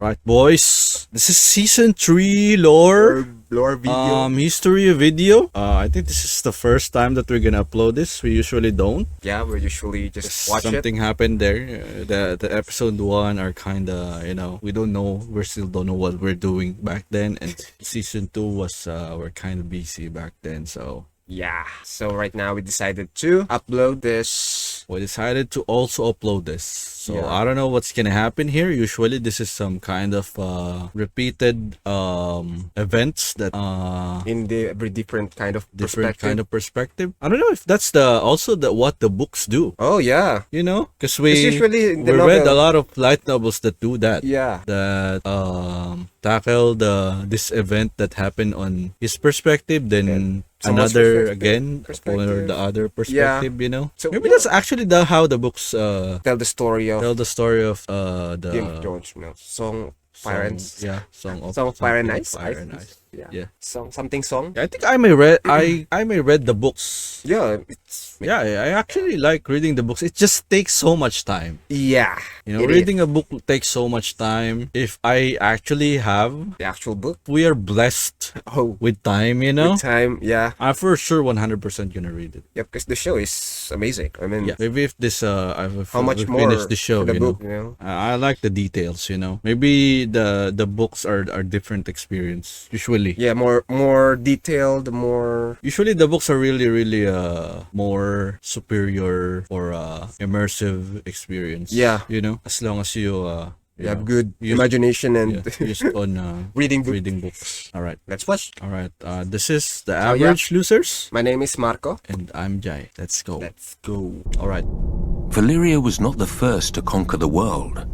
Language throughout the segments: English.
Right, boys. This is season 3 lore. Lore video. History video. I think this is the first time that we're gonna upload this. We usually don't. Yeah, we usually just watch Something happened there. The episode 1 are kinda, we don't know. We still don't know what we're doing back then. And season 2 was we're kinda busy back then. So yeah. So right now we decided to upload this. we decided to also upload this. So Yeah. I don't know what's gonna happen here. Usually this is some kind of repeated events that In the every different kind of different perspective. kind of perspective. I don't know if that's what the books do. Oh yeah. Because usually in the we read a novel- lot of light novels that do that. Yeah. That tackle this event that happened on his perspective, then someone's another perspective- again for perspective. the other perspective. So, Maybe yeah. that's actually how the books Tell the story of tell the story of the Game of Thrones, Song Fire and Song of Fire and Ice. Fire and Ice. Yeah. Song something song. I think I may read the books. Yeah, it's Yeah, I actually like reading the books. It just takes so much time. yeah. it Reading is. a book takes so much time. If I actually have, The actual book. we are blessed Oh, with time, with time. Yeah. I'm for sure 100% gonna read it. Yep. Because the show is amazing. I mean, Yeah, maybe if this how much we more finish the show, the book? You know. I like the details. Maybe the books are different experience usually. Yeah, more detailed, more. Usually the books are really more superior or immersive experience. Yeah. As long as you You have good use- imagination and used on reading book. reading books. All right. Let's watch. All right. This is the Oh, yeah. average losers, My name is Marco. and I'm Jai. Let's go. Let's go. All right. Valyria was not the first to conquer the world.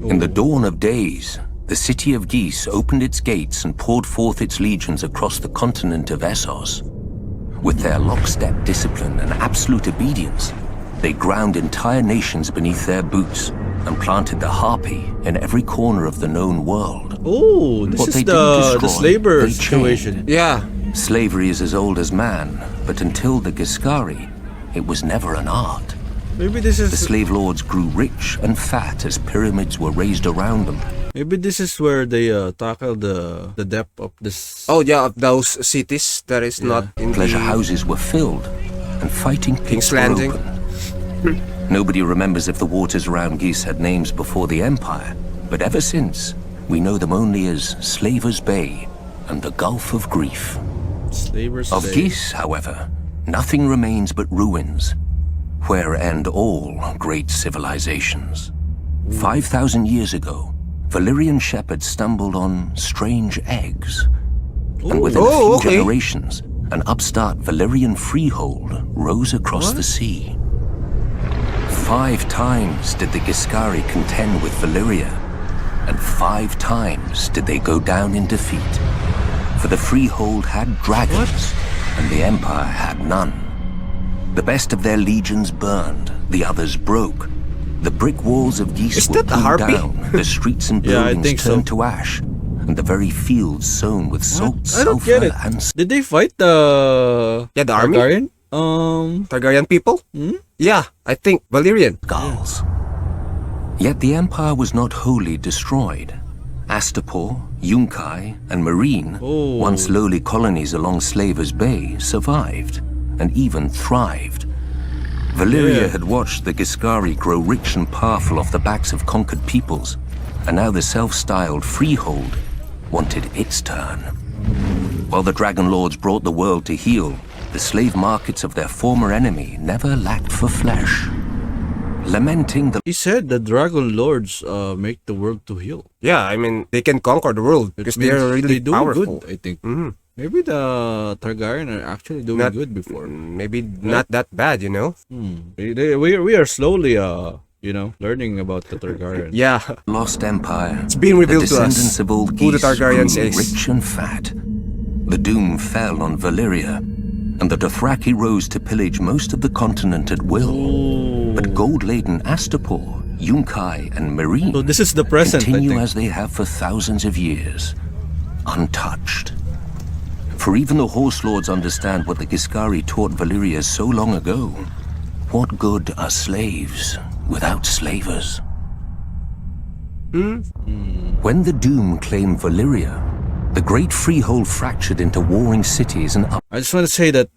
In the dawn of days, the city of Geese opened its gates and poured forth its legions across the continent of Essos. With their lockstep discipline and absolute obedience, they ground entire nations beneath their boots and planted the harpy in every corner of the known world. Oh, this What is they didn't the destroy, slaver they situation. Yeah. Slavery is as old as man, but until the Giscari, it was never an art. Maybe this The is slave lords grew rich and fat as pyramids were raised around them. where they tackle the depth of this. Oh yeah, of those cities that is not in Pleasure the houses were filled, and fighting King's pits were Landing. open. Nobody remembers if the waters around Geese had names before the Empire, but ever since, we know them only as Slaver's Bay and the Gulf of Grief. Slavers Of Bay. Geese, however, nothing remains but ruins, where end all great civilizations. 5,000 years ago, Valyrian shepherds stumbled on strange eggs. And within a few okay. generations, an upstart Valyrian freehold rose across the sea. 5 times did the Giscari contend with Valyria, and 5 times did they go down in defeat. For the freehold had dragons, and the Empire had none. The best of their legions burned, the others broke. The brick walls of Geese Is were that a pulled harpy? down, the streets and Yeah, I buildings think so. turned to ash, and the very fields sown with salt, I don't get sulfur, it. and Did they fight the Yeah, the army? Targaryen? Targaryen people. Yeah, I think Valyrian. skulls. Yet the Empire was not wholly destroyed. Astapor, Yunkai, and Marine, Oh. once lowly colonies along Slaver's Bay, survived and even thrived. Valyria Yeah. had watched the Giscari grow rich and powerful off the backs of conquered peoples, and now the self-styled freehold wanted its turn. While the Dragon Lords brought the world to heel, the slave markets of their former enemy never lacked for flesh. Lamenting the He said the Dragon Lords make the world to heal. Yeah, I mean they can conquer the world Which because they are means really they do powerful. good, I think. Mhm. Maybe the Targaryen are actually doing Not- good before. Maybe not that bad, you know. We are slowly learning about the Targaryen. Yeah, lost empire. it's being The revealed to us descendants of old who the Geese Targaryens grew is. rich and fat. The doom fell on Valyria, and the Dothraki rose to pillage most of the continent at will. But gold-laden Astapor, Yunkai, and Marine So this is the present, I continue think. as they have for thousands of years, untouched. For even the Horse Lords understand what the Giscari taught Valyria so long ago. What good are slaves without slavers? When the Doom claimed Valyria, the great freehold fractured into warring cities and up. I just want to say that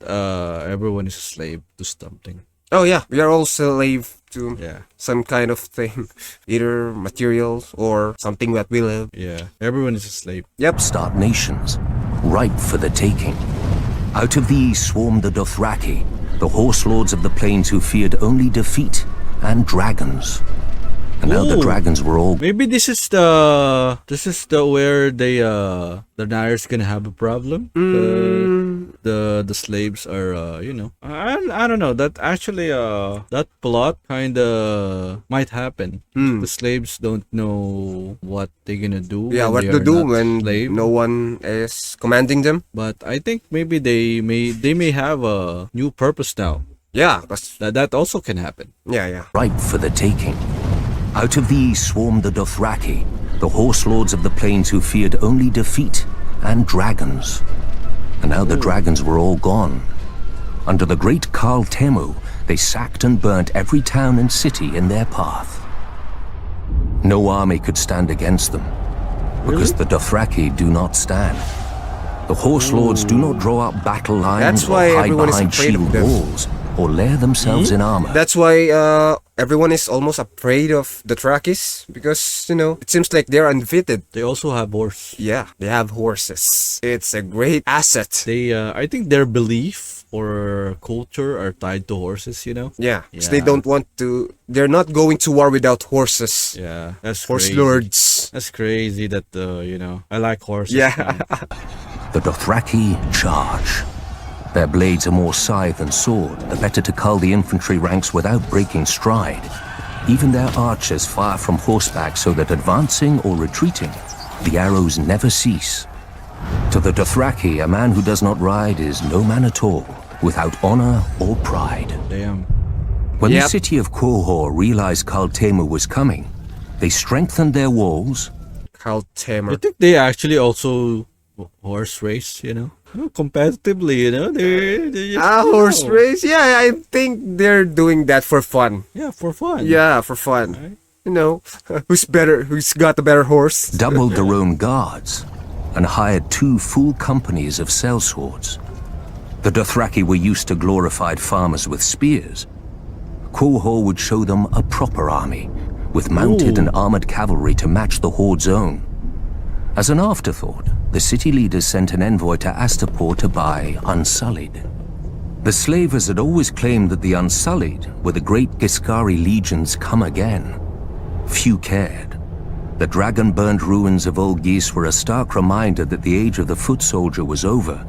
everyone is a slave to something. Oh yeah, we are all slave to Yeah. some kind of thing, either materials or something that we live. Yeah. Everyone is a slave. Yep. Start nations, ripe for the taking. Out of these swarmed the Dothraki, the horse lords of the plains who feared only defeat and dragons. And now the Ooh. dragons were all Maybe this is the where the Nairs gonna have a problem. The slaves are I don't know, that actually that plot kind of might happen. The slaves don't know what they're gonna do. Yeah, when what they to are do not when slave. no one is commanding them. But I think maybe they may have a new purpose now. Yeah, That also can happen. yeah. ripe for the taking. Out of these swarmed the Dothraki, the horse lords of the plains who feared only defeat and dragons. And now the dragons were all gone. Under the great Khal Temu, they sacked and burnt every town and city in their path. No army could stand against them, because the Dothraki do not stand. The horse lords do not draw up battle lines That's or why hide everyone is behind afraid of shield them. walls or lair themselves in armor. That's why everyone is almost afraid of the Trakis, because it seems like they're undefeated. They also have horse. Yeah, they have horses. It's a great asset. They I think their belief or culture are tied to horses. Yeah, 'cause Yeah. they don't want to. They're not going to war without horses. Yeah, that's Horse crazy. lords. That's crazy that I like horses. Yeah. man. The Dothraki charge. Their blades are more scythe than sword, the better to cull the infantry ranks without breaking stride. Even their archers fire from horseback so that advancing or retreating, the arrows never cease. To the Dothraki, a man who does not ride is no man at all, without honor or pride. Damn. When Yep. the city of Quohor realized Khal Temu was coming, they strengthened their walls, Khal I Tamer. think they actually also horse race. Competitively. They just, Horse race. Yeah, I think they're doing that for fun. Yeah, for fun. Yeah, for fun. Who's better? Who's got the better horse? doubled their own guards, and hired 2 full companies of sellswords. The Dothraki were used to glorified farmers with spears. Quohor would show them a proper army, with mounted and armored cavalry to match the horde's own. As an afterthought, the city leaders sent an envoy to Astapor to buy Unsullied. The slavers had always claimed that the Unsullied were the great Giscari legions come again. Few cared. The dragon-burned ruins of Old Gis were a stark reminder that the age of the foot soldier was over.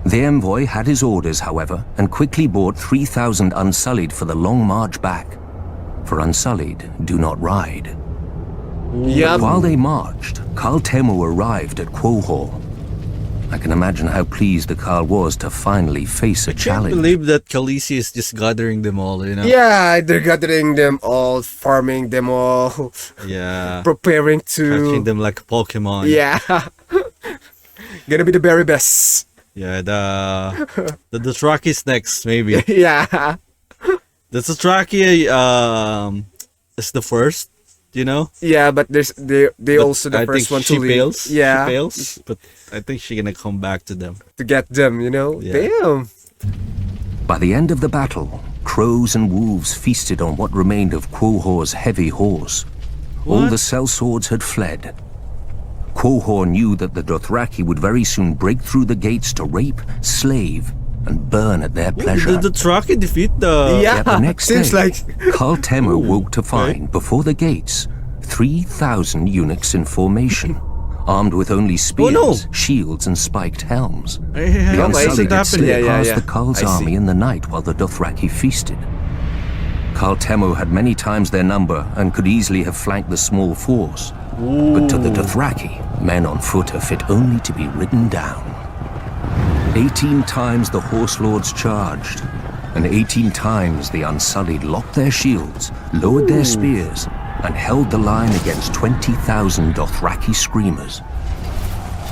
The envoy had his orders, however, and quickly bought 3,000 Unsullied for the long march back. For Unsullied do not ride. Yep. While they marched, Khal Temu arrived at Quohor. I can imagine how pleased the Khal was to finally face a Can't challenge. believe that Khaleesi is just gathering them all. Yeah, they're gathering them all, farming them all, Yeah. preparing Catching to. them like a Pokemon. Yeah. Gonna be the very best. Yeah. The Dothraki is next, maybe. Yeah. The Dothraki is the first. Yeah, but they But also the I first think one she to leave. fails. Yeah, She fails, but I think she's gonna come back to them. to get them. Yeah. Damn. By the end of the battle, crows and wolves feasted on what remained of Quohor's heavy horse. All What? the sellswords had fled. Quohor knew that the Dothraki would very soon break through the gates to rape, slave, and burn at their pleasure. Did the Dothraki defeat the? Yeah. Yet the next Seems day, like. Khal Temu woke to find, before the gates, 3,000 eunuchs in formation, armed with only spears, no. shields, and spiked helms. Hey, The why is Unsullied it had happening? slipped Yeah, past yeah. the Khal's I army see. in the night while the Dothraki feasted. Khal Temu had many times their number and could easily have flanked the small force. But to the Dothraki, men on foot are fit only to be ridden down. 18 times the horse lords charged, and 18 times the Unsullied locked their shields, lowered their spears, and held the line against 20,000 Dothraki screamers.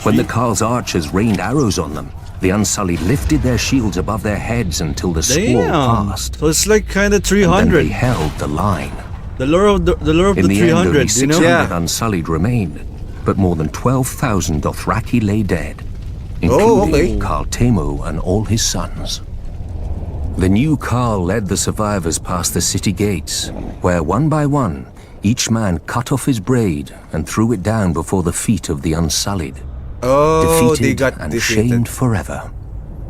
When the Khal's archers rained arrows on them, the Unsullied lifted their shields above their heads until the squall Damn. passed. So it's like kind of And then 300. they held the line. The lore of In the the end, only 300, you know? 600 Yeah. Unsullied remained, but more than 12,000 Dothraki lay dead, Oh, including okay. Khal Temu and all his sons. The new Khal led the survivors past the city gates, where one by one, each man cut off his braid and threw it down before the feet of the Unsullied, Oh, they defeated got and defeated. shamed forever.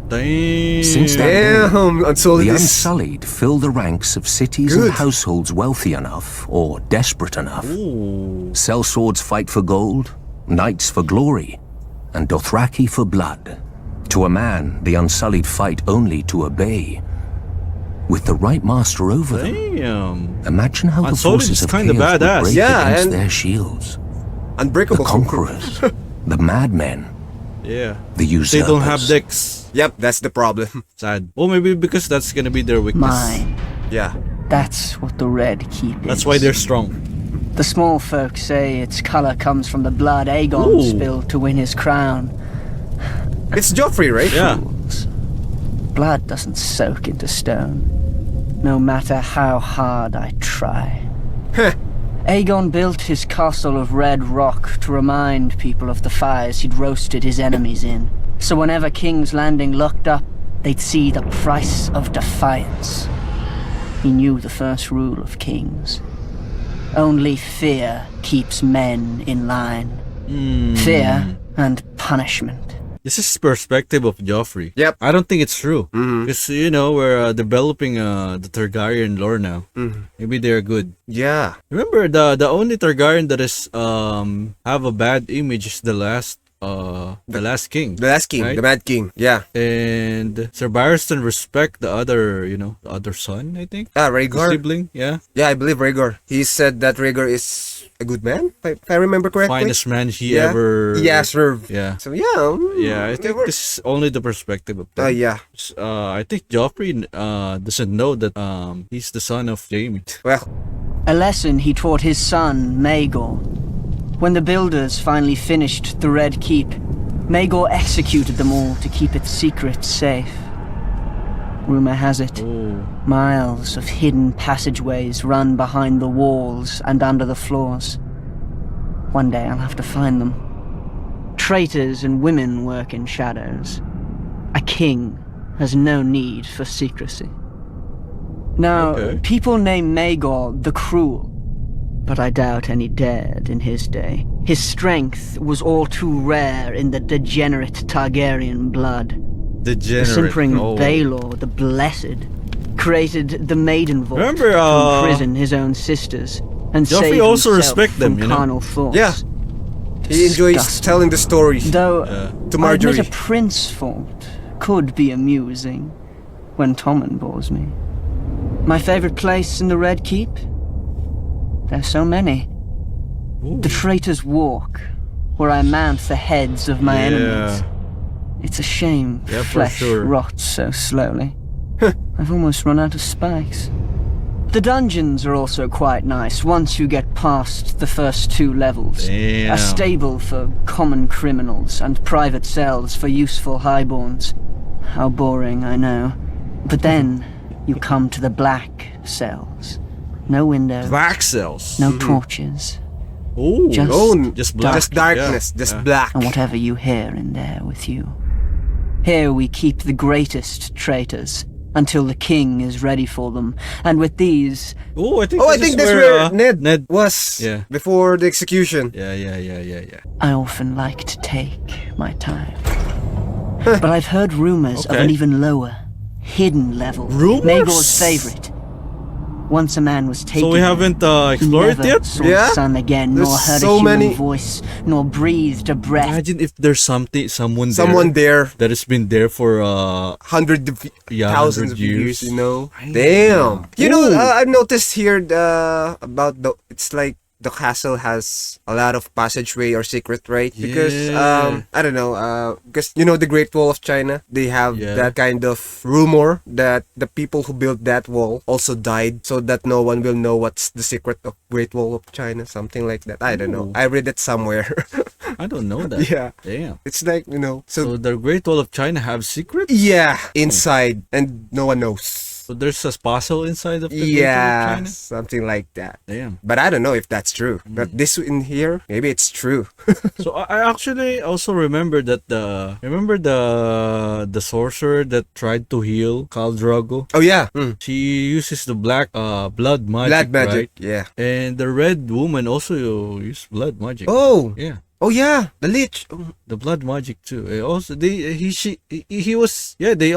Damn. Since that day, Damn, Unsullied the is... Unsullied fill the ranks of cities Good. and households wealthy enough or desperate enough. Sell swords fight for gold, knights for glory, and Dothraki for blood. To a man, the Unsullied fight only to obey. With the right master over them, Damn. imagine how the Unsullied forces is of kinda chaos would badass. break Yeah, against and- their shields. The Unbreakable. conquerors, the madmen, Yeah. the They usurpers. don't have decks. Yep, that's the problem. Sad. Well, maybe because that's gonna be their weakness. Mine. Yeah. That's what the Red Keep is. That's why they're strong. The small folk say its color comes from the blood Aegon Ooh. spilled to win his crown. It's Joffrey, right? Yeah. Fools. Blood doesn't soak into stone, no matter how hard I try. Heh. Aegon built his castle of red rock to remind people of the fires he'd roasted his enemies in. So whenever King's Landing looked up, they'd see the price of defiance. He knew the first rule of kings. Only fear keeps men in line. Fear and punishment. This is perspective of Joffrey. Yep. I don't think it's true. Mhm. Because, you know, we're developing the Targaryen lore now. Maybe they're good. Yeah. Remember, the only Targaryen that is have a bad image is the last king. The last king, Right? the Mad King. Yeah. And Sir Barristan respect the other, the other son, I think. Ah, The Rhaegar. sibling, yeah. Yeah, I believe Rhaegar. He said that Rhaegar is a good man, if I remember correctly. Finest man he yeah. ever... Yeah, served. Yeah. So yeah. Yeah, I they think were- this is only the perspective of them. yeah. I think Joffrey doesn't know that he's the son of Jaime. Well, A lesson he taught his son, Maegor. When the builders finally finished the Red Keep, Maegor executed them all to keep its secrets safe. Rumor has it, miles of hidden passageways run behind the walls and under the floors. One day I'll have to find them. Traitors and women work in shadows. A king has no need for secrecy. Now, Okay. people name Maegor the Cruel, but I doubt any dared in his day. His strength was all too rare in the degenerate Targaryen blood. The Degenerate. simpering Oh. Baelor the Blessed created the Maiden Vault Remember, to imprison his own sisters and Joffrey save also himself respect them, from you know? carnal thoughts. yeah. He enjoys Disgusting. telling the stories Though to I Marjorie. admit a prince fault could be amusing when Tommen bores me. My favorite place in the Red Keep? There's so many. The Traitor's Walk, where I mount the heads of my enemies. It's a shame Yeah, for flesh sure. rots so slowly. I've almost run out of spikes. The dungeons are also quite nice once you get past the first 2 levels. Damn. A stable for common criminals and private cells for useful highborns. How boring, I know. But then you come to the black cells. No windows, Black cells. no torches, Ooh. just Just black. Just darkness, Yeah, just yeah. black. and whatever you hear in there with you. Here we keep the greatest traitors until the king is ready for them. And with these, Oh, I think. Oh, I this think is that's where Ned, Ned. was Yeah. before the execution. Yeah. I often like to take my time. But I've heard rumors of Okay. an even lower, hidden level. Rumors? Maegor's favorite. Once a man was taken. So we haven't he explored it never yet? saw Yeah. the sun again, There's nor heard so a human many- voice, nor breathed a breath. Imagine if there's someone Someone there, that has been there for thousands 100 of years, years. you know. Damn. You know, Ooh. I've noticed here about the. It's like the castle has a lot of passageway or secret, right? Because Yeah. I don't know. Because you know the Great Wall of China, they have Yeah. that kind of rumor that the people who built that wall also died, so that no one will know what's the secret of Great Wall of China, something like that. I don't know. Ooh. I read it somewhere. I don't know that. Yeah. Damn. It's like, you know. So the Great Wall of China have secrets? Yeah, inside, and no one knows. So So there's a puzzle inside of the Yeah, China? something like that. Damn. But I don't know if that's true. But this in here, maybe it's true. So I actually also remember that the sorcerer that tried to heal Khal Drogo. Oh yeah, She uses the black blood magic, blood magic. right? Yeah. And the red woman also used blood magic. Oh, Yeah. oh yeah, the lich. Oh, The blood magic too. Also, he was, yeah. They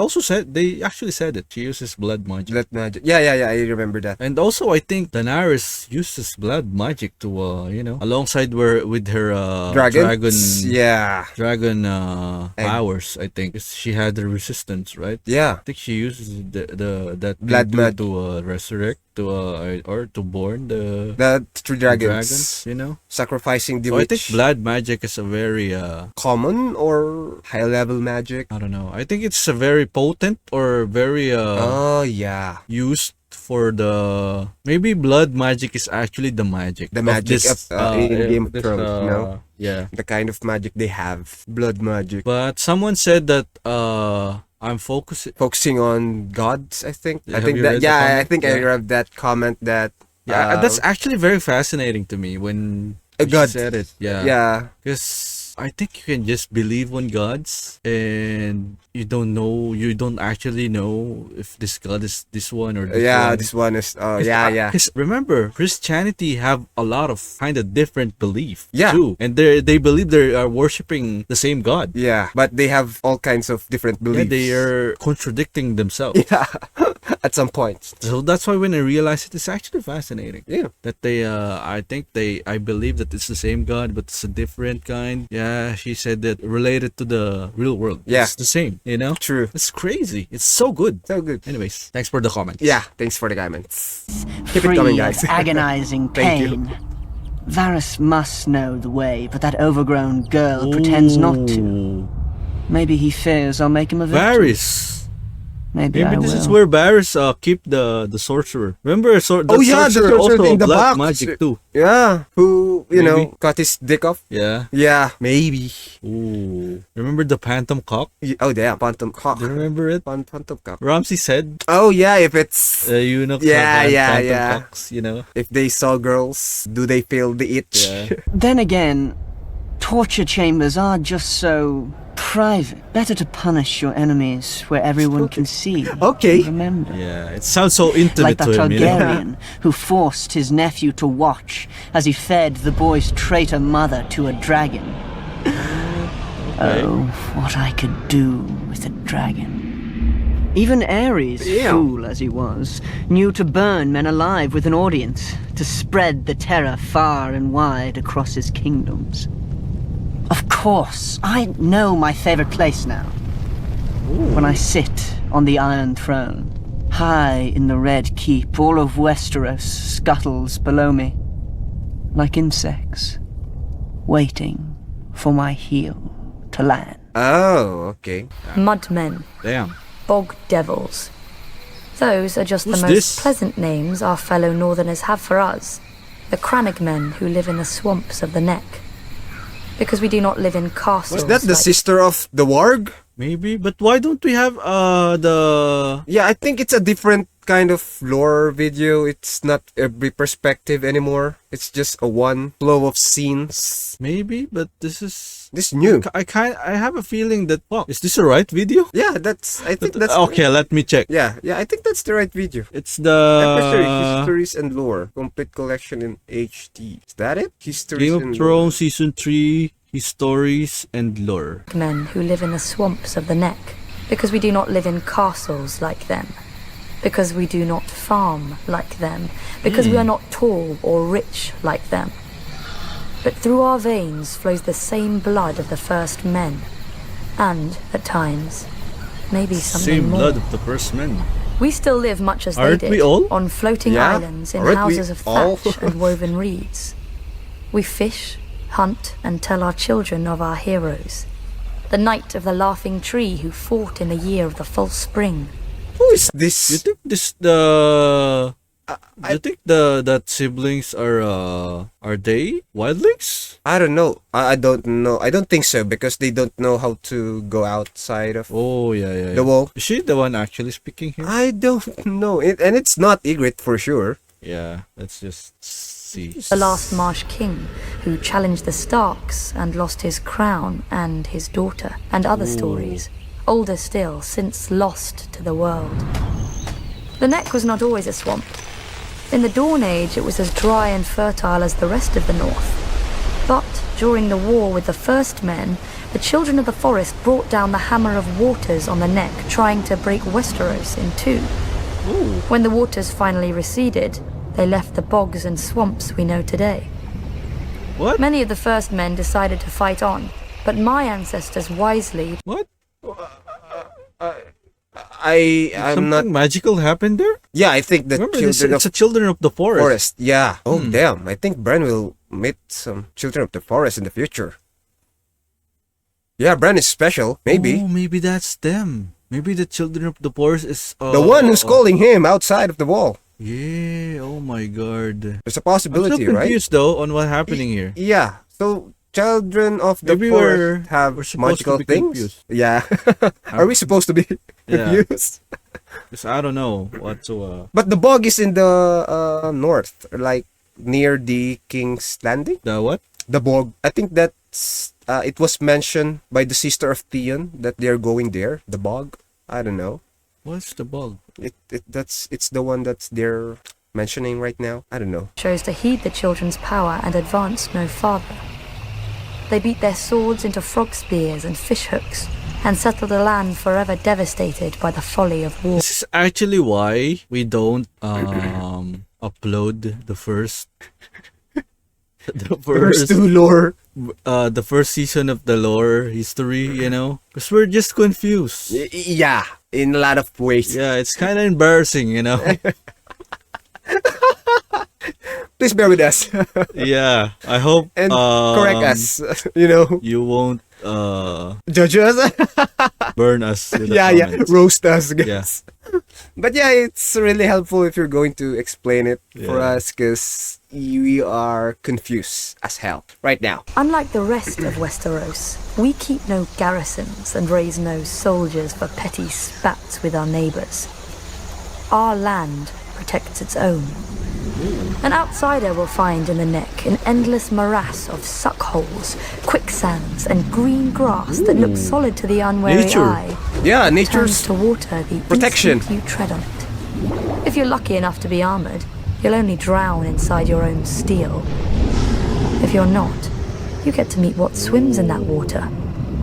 actually said it. She uses blood magic. blood magic. Yeah. I remember that. And also, I think Daenerys uses blood magic to, alongside with her dragon powers. I think she had the resistance, right? Yeah. I think she uses that Blood thing magic. to resurrect or to born the The three dragons. dragons. You know. Sacrificing the So I witch. think blood magic is a very Common or high level magic. I don't know. I think it's a very potent or very Oh yeah. used for the maybe blood magic is actually the magic. The magic of, in Game of this, Thrones, you know? Yeah. The kind of magic they have. Blood magic. But someone said that I'm focusing. Focusing on gods, I think. I Have think you that read the I comment? think I Yeah. read that comment that Yeah, that's actually very fascinating to me when a she god. said it. Yeah. Because I think you can just believe on gods and you don't actually know if this god is this one or this Yeah, one. this one is yeah. Because remember, Christianity have a lot of kind of different belief Yeah. too, and they believe they are worshiping the same God. Yeah, but they have all kinds of different Yeah, beliefs. they are contradicting themselves. Yeah, at some point. So that's why when I realized it's actually fascinating. Yeah. That I believe that it's the same God, but it's a different kind. Yeah, she said that related to the real world. Yeah. It's the same, you know? True. It's crazy. It's so good. So good. Anyways, thanks for the comments. Yeah, thanks for the comments. Keep it Free coming, of guys. agonizing Thank you. pain. Varys must know the way, but that overgrown girl pretends not to. Ooh. Maybe he fears I'll make him a victim. Varys. Maybe I Maybe this will. is where Varys keep the sorcerer. Remember, the Oh, yeah, the sorcerer sorcerer also in the black box. magic too. Yeah, who, you know, Maybe. cut his dick off. Yeah. Yeah, maybe. Ooh. Remember the phantom cock? Oh, yeah, Phantom Cock. Do you remember it? Phantom Cock. Ramsey said, Oh, yeah, if it's... eunuchs Yeah, have yeah, phantom yeah. cocks, you know? If they saw girls, do they feel the itch? Yeah. Then again, torture chambers are just so private. Better to punish your enemies where everyone can see. Okay. and remember. Yeah, it sounds so intimate Like that to him, you know? Targaryen who forced his nephew to watch as he fed the boy's traitor mother to a dragon. Oh, what I could do with a dragon. Even Ares, Yeah. fool as he was, knew to burn men alive with an audience, to spread the terror far and wide across his kingdoms. Of course, I know my favorite place now. When I sit on the Iron Throne, high in the Red Keep, all of Westeros scuttles below me, like insects, waiting for my heel to land. Oh, okay. Mudmen, Damn. bog devils. Those are just Who's the most this? pleasant names our fellow northerners have for us. The Crannog men who live in the swamps of the neck. Because we do not live in castles. Was that the like- sister of the warg? Maybe, but why don't we have the... Yeah, I think it's a different kind of lore video. It's not every perspective anymore. It's just a one flow of scenes. Maybe, but this is... This new. I have a feeling that... Oh, is this the right video? Yeah, I think that's... Okay, let me check. Yeah, I think that's the right video. It's the... Histories and Lore. Complete collection in HD. Is that it? Histories Game of and Thrones Season 3, Histories and Lore. Men who live in the swamps of the neck. Because we do not live in castles like them. Because we do not farm like them. Because we are not tall or rich like them. But through our veins flows the same blood of the first men. And, at times, maybe something Same more. blood of the first men. We still live much as Aren't they we did, all? on floating Yeah, islands in aren't we houses of all? thatch and woven reeds. We fish, hunt, and tell our children of our heroes. The knight of the laughing tree who fought in the year of the false spring. Who is You this? think this the Do you think that siblings are they wildlings? I don't know. I don't know. I don't think so because they don't know how to go outside of Oh yeah. the wall. Is she the one actually speaking here? I don't know. And it's not Ygritte for sure. Yeah, let's just see. The last Marsh king who challenged the Starks and lost his crown and his daughter, and other stories, older still, since lost to the world. The Neck was not always a swamp. In the Dawn Age, it was as dry and fertile as the rest of the North. But during the war with the First Men, the children of the forest brought down the Hammer of Waters on the Neck, trying to break Westeros in two. When the waters finally receded, they left the bogs and swamps we know today. What? Many of the First Men decided to fight on, but my ancestors wisely What? I'm Something not. magical happened there? Yeah, I think the Remember, it's children of a children of the forest. forest. Yeah. Oh damn! I think Bran will meet some children of the forest in the future. Yeah, Bran is special. Maybe Oh, maybe that's them. Maybe the children of the forest is the one who's calling him outside of the wall. Yeah. Oh my god. There's a I'm possibility, so right? confused though on what's happening here. Yeah. So children of the Maybe forest have we're supposed to magical be things. confused. Yeah. Are we supposed to be Yeah. confused? Because I don't know what to. But the bog is in the north, like near the King's Landing. The what? The bog. I think that's it was mentioned by the sister of Theon that they're going there. The bog. I don't know. What's the bug? It's the one that's they're mentioning right now. I don't know. chose to heed the children's power and advance no farther. They beat their swords into frog spears and fish hooks, and settled a land forever devastated by the folly of war. This is actually why we don't upload the first the First first two lore. the first season of the lore history, you know, because we're just confused. Yeah, in a lot of ways. Yeah, it's kind of embarrassing, you know. Please bear with us Yeah, I hope and correct us. You know, you won't judge us. burn us with the Yeah, comments. roast us, guys. Yeah. But yeah, it's really helpful if you're going to explain it for Yeah. us because we are confused as hell right now. Unlike the rest of Westeros, we keep no garrisons and raise no soldiers for petty spats with our neighbours. Our land protects its own. An outsider will find in the Neck an endless morass of suckholes, quicksands, and green grass that looks solid to the unwary Nature. eye. Yeah, Turns nature's to water the protection. instant you tread on it. If you're lucky enough to be armoured, you'll only drown inside your own steel. If you're not, you get to meet what swims in that water.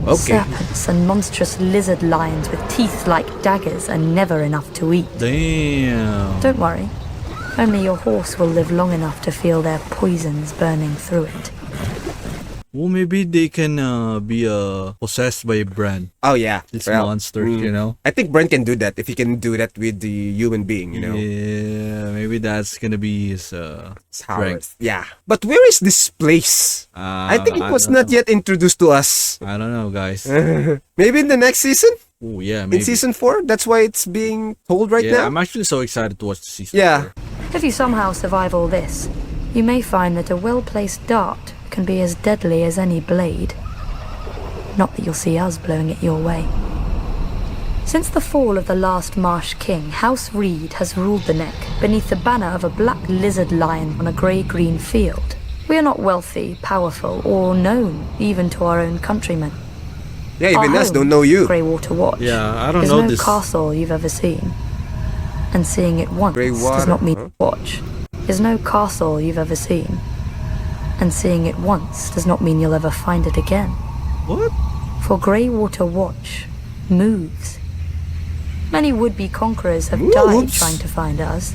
okay. Serpents and monstrous lizard lions with teeth like daggers and never enough to eat. Damn. Don't worry. Only your horse will live long enough to feel their poisons burning through it. Well, maybe they can be possessed by Bran. Oh yeah, These well, monsters, you know. I think Brent can do that if he can do that with the human being, you know. Yeah, maybe that's gonna be his It's how strength. yeah. But where is this place? I think it was don't not know. yet introduced to us. I don't know, guys. Maybe in the next season? Oh yeah, maybe. In season 4? That's why it's being told right Yeah, now? I'm actually so excited to watch the season. Yeah. 4. If you somehow survive all this, you may find that a well-placed dart can be as deadly as any blade. Not that you'll see us blowing it your way. Since the fall of the last Marsh King, House Reed has ruled the Neck beneath the banner of a black lizard lion on a grey-green field. We are not wealthy, powerful, or known even to our own countrymen. Yeah, even Our us home, don't know you. Greywater Watch, Yeah, I don't is know no this. castle you've ever seen. And seeing it once Greywater, does not mean huh? watch. Is no castle you've ever seen. And seeing it once does not mean you'll ever find it again. What? For Greywater Watch moves. Many would-be conquerors have died Moves? trying to find us.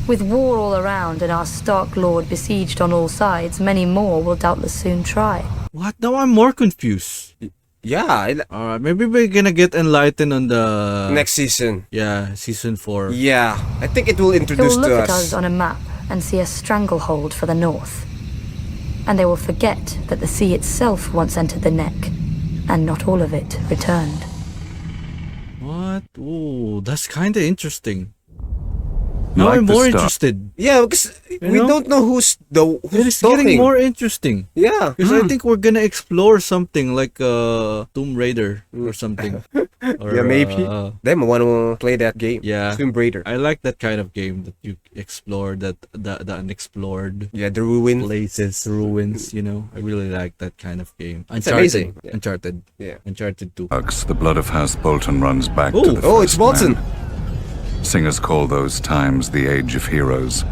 With war all around and our Stark Lord besieged on all sides, many more will doubtless soon try. What? Now I'm more confused. Yeah, Alright, maybe we're gonna get enlightened on the next season. Yeah, season 4. Yeah, I think it will They introduce will look to at us us. on a map and see a stranglehold for the north. And they will forget that the sea itself once entered the Neck, and not all of it returned. What? Ooh, that's kinda interesting. Now Like I'm the more star- interested. Yeah, because we know? don't know who's It is talking. getting more interesting. Yeah. Because I think we're gonna explore something like Tomb Raider or something. Or, Yeah, maybe. Them want to play that game. Yeah. Tomb Raider. I like that kind of game that you explore the unexplored Yeah, the ruin. places, ruins. You know, I really like that kind of game. It's amazing. Yeah. Uncharted. Yeah. Uncharted 2. The blood of House Bolton runs back to Oh. the Oh, it's first Bolton. man. Singers call those times the Age of Heroes.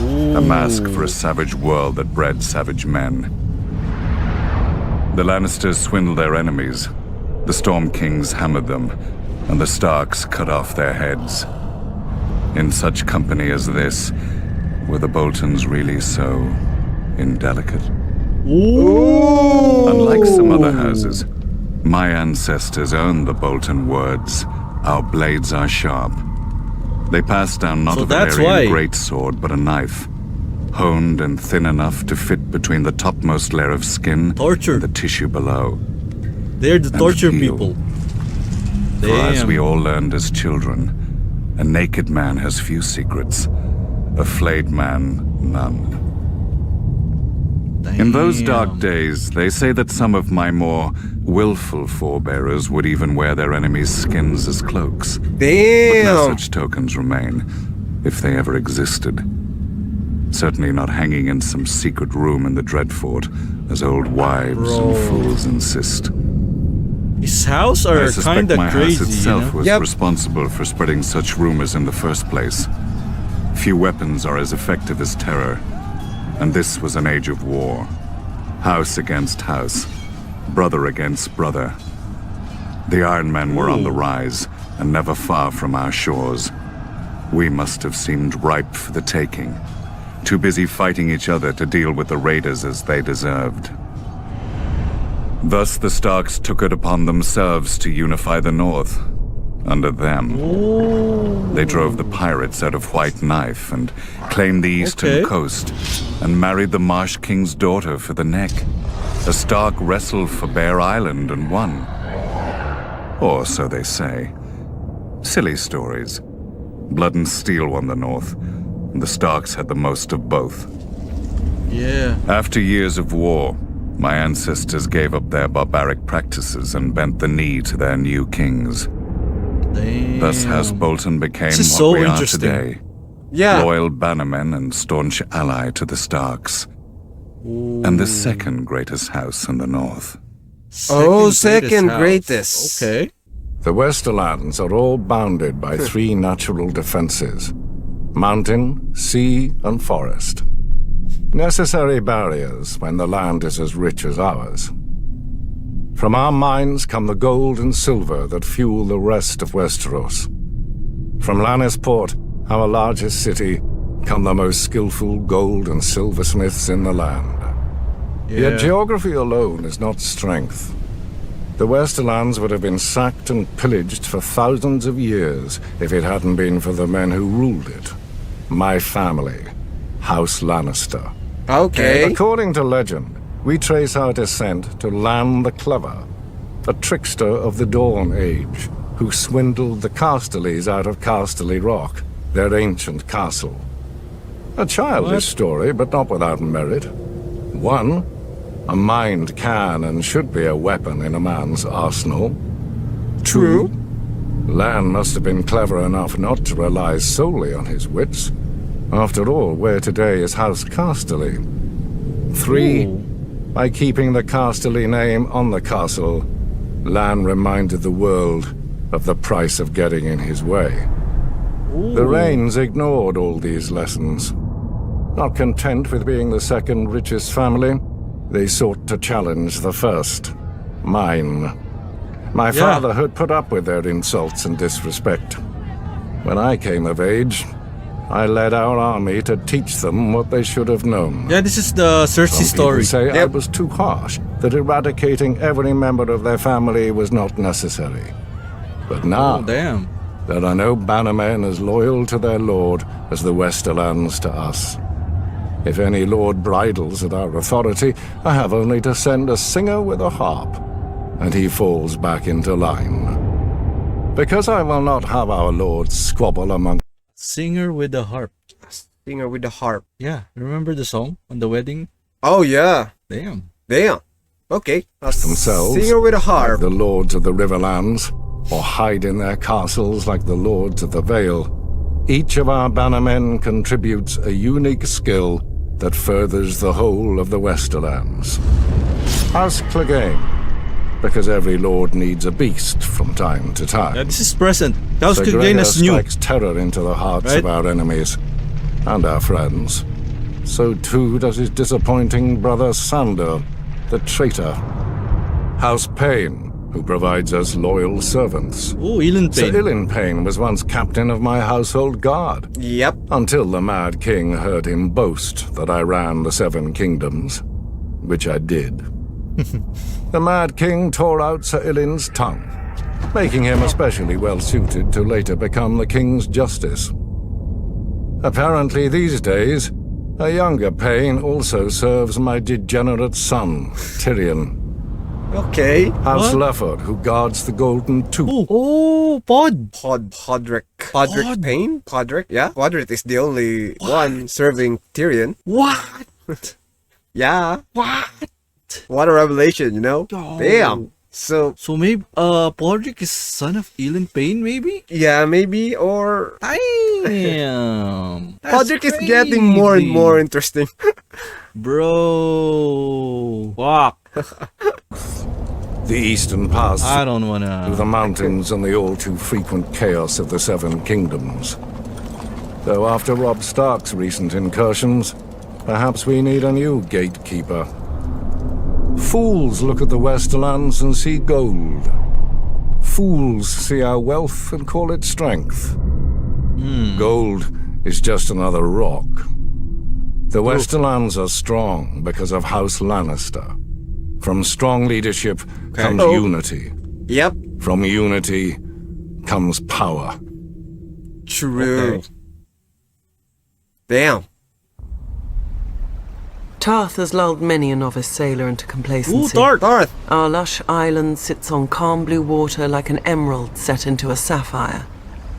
A mask for a savage world that bred savage men. The Lannisters swindled their enemies. The Storm Kings hammered them, and the Starks cut off their heads. In such company as this, were the Boltons really so indelicate? Unlike some other houses, my ancestors owned the Bolton words, "Our blades are sharp." They passed down not So a that's Valyrian why. greatsword, but a knife, honed and thin enough to fit between the topmost layer of skin Torture. and the tissue below. They're the And torture heal. people. For as Damn. we all learned as children, a naked man has few secrets, a flayed man none. In those dark days, they say that some of my more willful forebearers would even wear their enemies' skins as cloaks. But no Damn. such tokens remain, if they ever existed. Certainly not hanging in some secret room in the Dreadfort, as old wives and fools insist. His house I are suspect kinda my crazy, house itself you know? was Yep. responsible for spreading such rumors in the first place. Few weapons are as effective as terror, and this was an age of war. House against house, brother against brother. The Iron Men were on the rise, and never far from our shores. We must have seemed ripe for the taking, too busy fighting each other to deal with the raiders as they deserved. Thus the Starks took it upon themselves to unify the North, under them. They drove the pirates out of White Knife and claimed the eastern Okay. coast, and married the Marsh King's daughter for the neck. A Stark wrestled for Bear Island and won. Or so they say. Silly stories. Blood and Steel won the North, and the Starks had the most of both. Yeah. After years of war, my ancestors gave up their barbaric practices and bent the knee to their new kings. Damn. Thus House Bolton became This is what so we are interesting. today. Yeah. Loyal bannermen and staunch ally to the Starks. And the second greatest house in the North. Second house. greatest. Okay. The Westerlands are all bounded by three natural defenses: mountain, sea, and forest. Necessary barriers when the land is as rich as ours. From our mines come the gold and silver that fuel the rest of Westeros. From Lannisport, our largest city, come the most skillful gold and silversmiths in the land. Yet geography alone is not strength. The Westerlands would have been sacked and pillaged for thousands of years if it hadn't been for the men who ruled it. My family, House Lannister. Okay. According to legend, we trace our descent to Lan the Clever, a trickster of the Dawn Age, who swindled the Casterleys out of Casterly Rock, their ancient castle. A childish story, but not without merit. One, a mind can and should be a weapon in a man's arsenal. Two, Lan must have been clever enough not to rely solely on his wits. After all, where today is House Casterly. Three, by keeping the Casterly name on the castle, Lan reminded the world of the price of getting in his way. The Rains ignored all these lessons. Not content with being the second richest family, they sought to challenge the first, mine. My father had put up with their insults and disrespect. When I came of age, I led our army to teach them what they should have known. Yeah, this is the Cersei Some story. people say I was too harsh, that eradicating every member of their family was not necessary. But now, Oh, damn. there are no bannermen as loyal to their lord as the Westerlands to us. If any lord bridles at our authority, I have only to send a singer with a harp, and he falls back into line. Because I will not have our lords squabble among Singer with the harp. Singer with the harp. Yeah, remember the song on the wedding? Oh yeah. Damn. Damn. Okay. A Themselves, singer with a harp. like the lords of the Riverlands, or hide in their castles like the lords of the Vale. Each of our bannermen contributes a unique skill that furthers the whole of the Westerlands. As Clegane, because every lord needs a beast from time to time. Yeah, this is present. House Sir Clegane Gregor is new. strikes terror into the hearts Right? of our enemies and our friends. So too does his disappointing brother Sandor, the traitor. House Payne, who provides us loyal servants. Oh, Elin Sir Payne. Ilyn Payne was once captain of my household guard, Yep. until the Mad King heard him boast that I ran the Seven Kingdoms, which I did. The Mad King tore out Sir Ilyn's tongue, making him especially well-suited to later become the King's Justice. Apparently these days, a younger Payne also serves my degenerate son, Tyrion. Okay. House What? Lefford, who guards the Golden Tooth. Oh, Pod. Podrick Pod. Payne? Podrick? Yeah. Podrick is the only one serving Tyrion. What? Yeah. What? What a revelation, you know? Oh. Damn. So, So maybe Podrick is son of Elin Payne, maybe? yeah, maybe, or... Damn. That's Podrick is getting more and crazy. more interesting. Bro. Fuck. The eastern pass I don't through the wanna. mountains and the all-too-frequent chaos of the Seven Kingdoms. Though after Robb Stark's recent incursions, perhaps we need a new gatekeeper. Fools look at the Westerlands and see gold. Fools see our wealth and call it strength. Gold is just another rock. The Westerlands are strong because of House Lannister. From strong leadership comes Oh. unity. Yep. From unity comes power. True. Okay. Damn. Tarth has lulled many a novice sailor into Ooh, complacency. dark. Darth. Our lush island sits on calm blue water like an emerald set into a sapphire.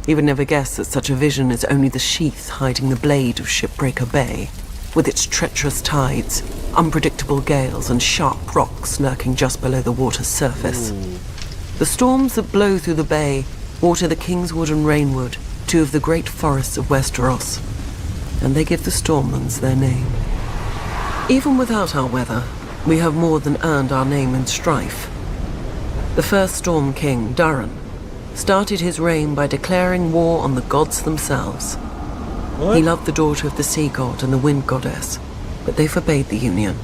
You would never guess that such a vision is only the sheath hiding the blade of Shipbreaker Bay, with its treacherous tides, unpredictable gales, and sharp rocks lurking just below the water's surface. The storms that blow through the bay water the Kingswood and Rainwood, two of the great forests of Westeros, and they give the Stormlands their name. Even without our weather, we have more than earned our name in strife. The first Storm King, Durin, started his reign by declaring war on the gods themselves. What? He loved the daughter of the sea god and the wind goddess, but they forbade the union.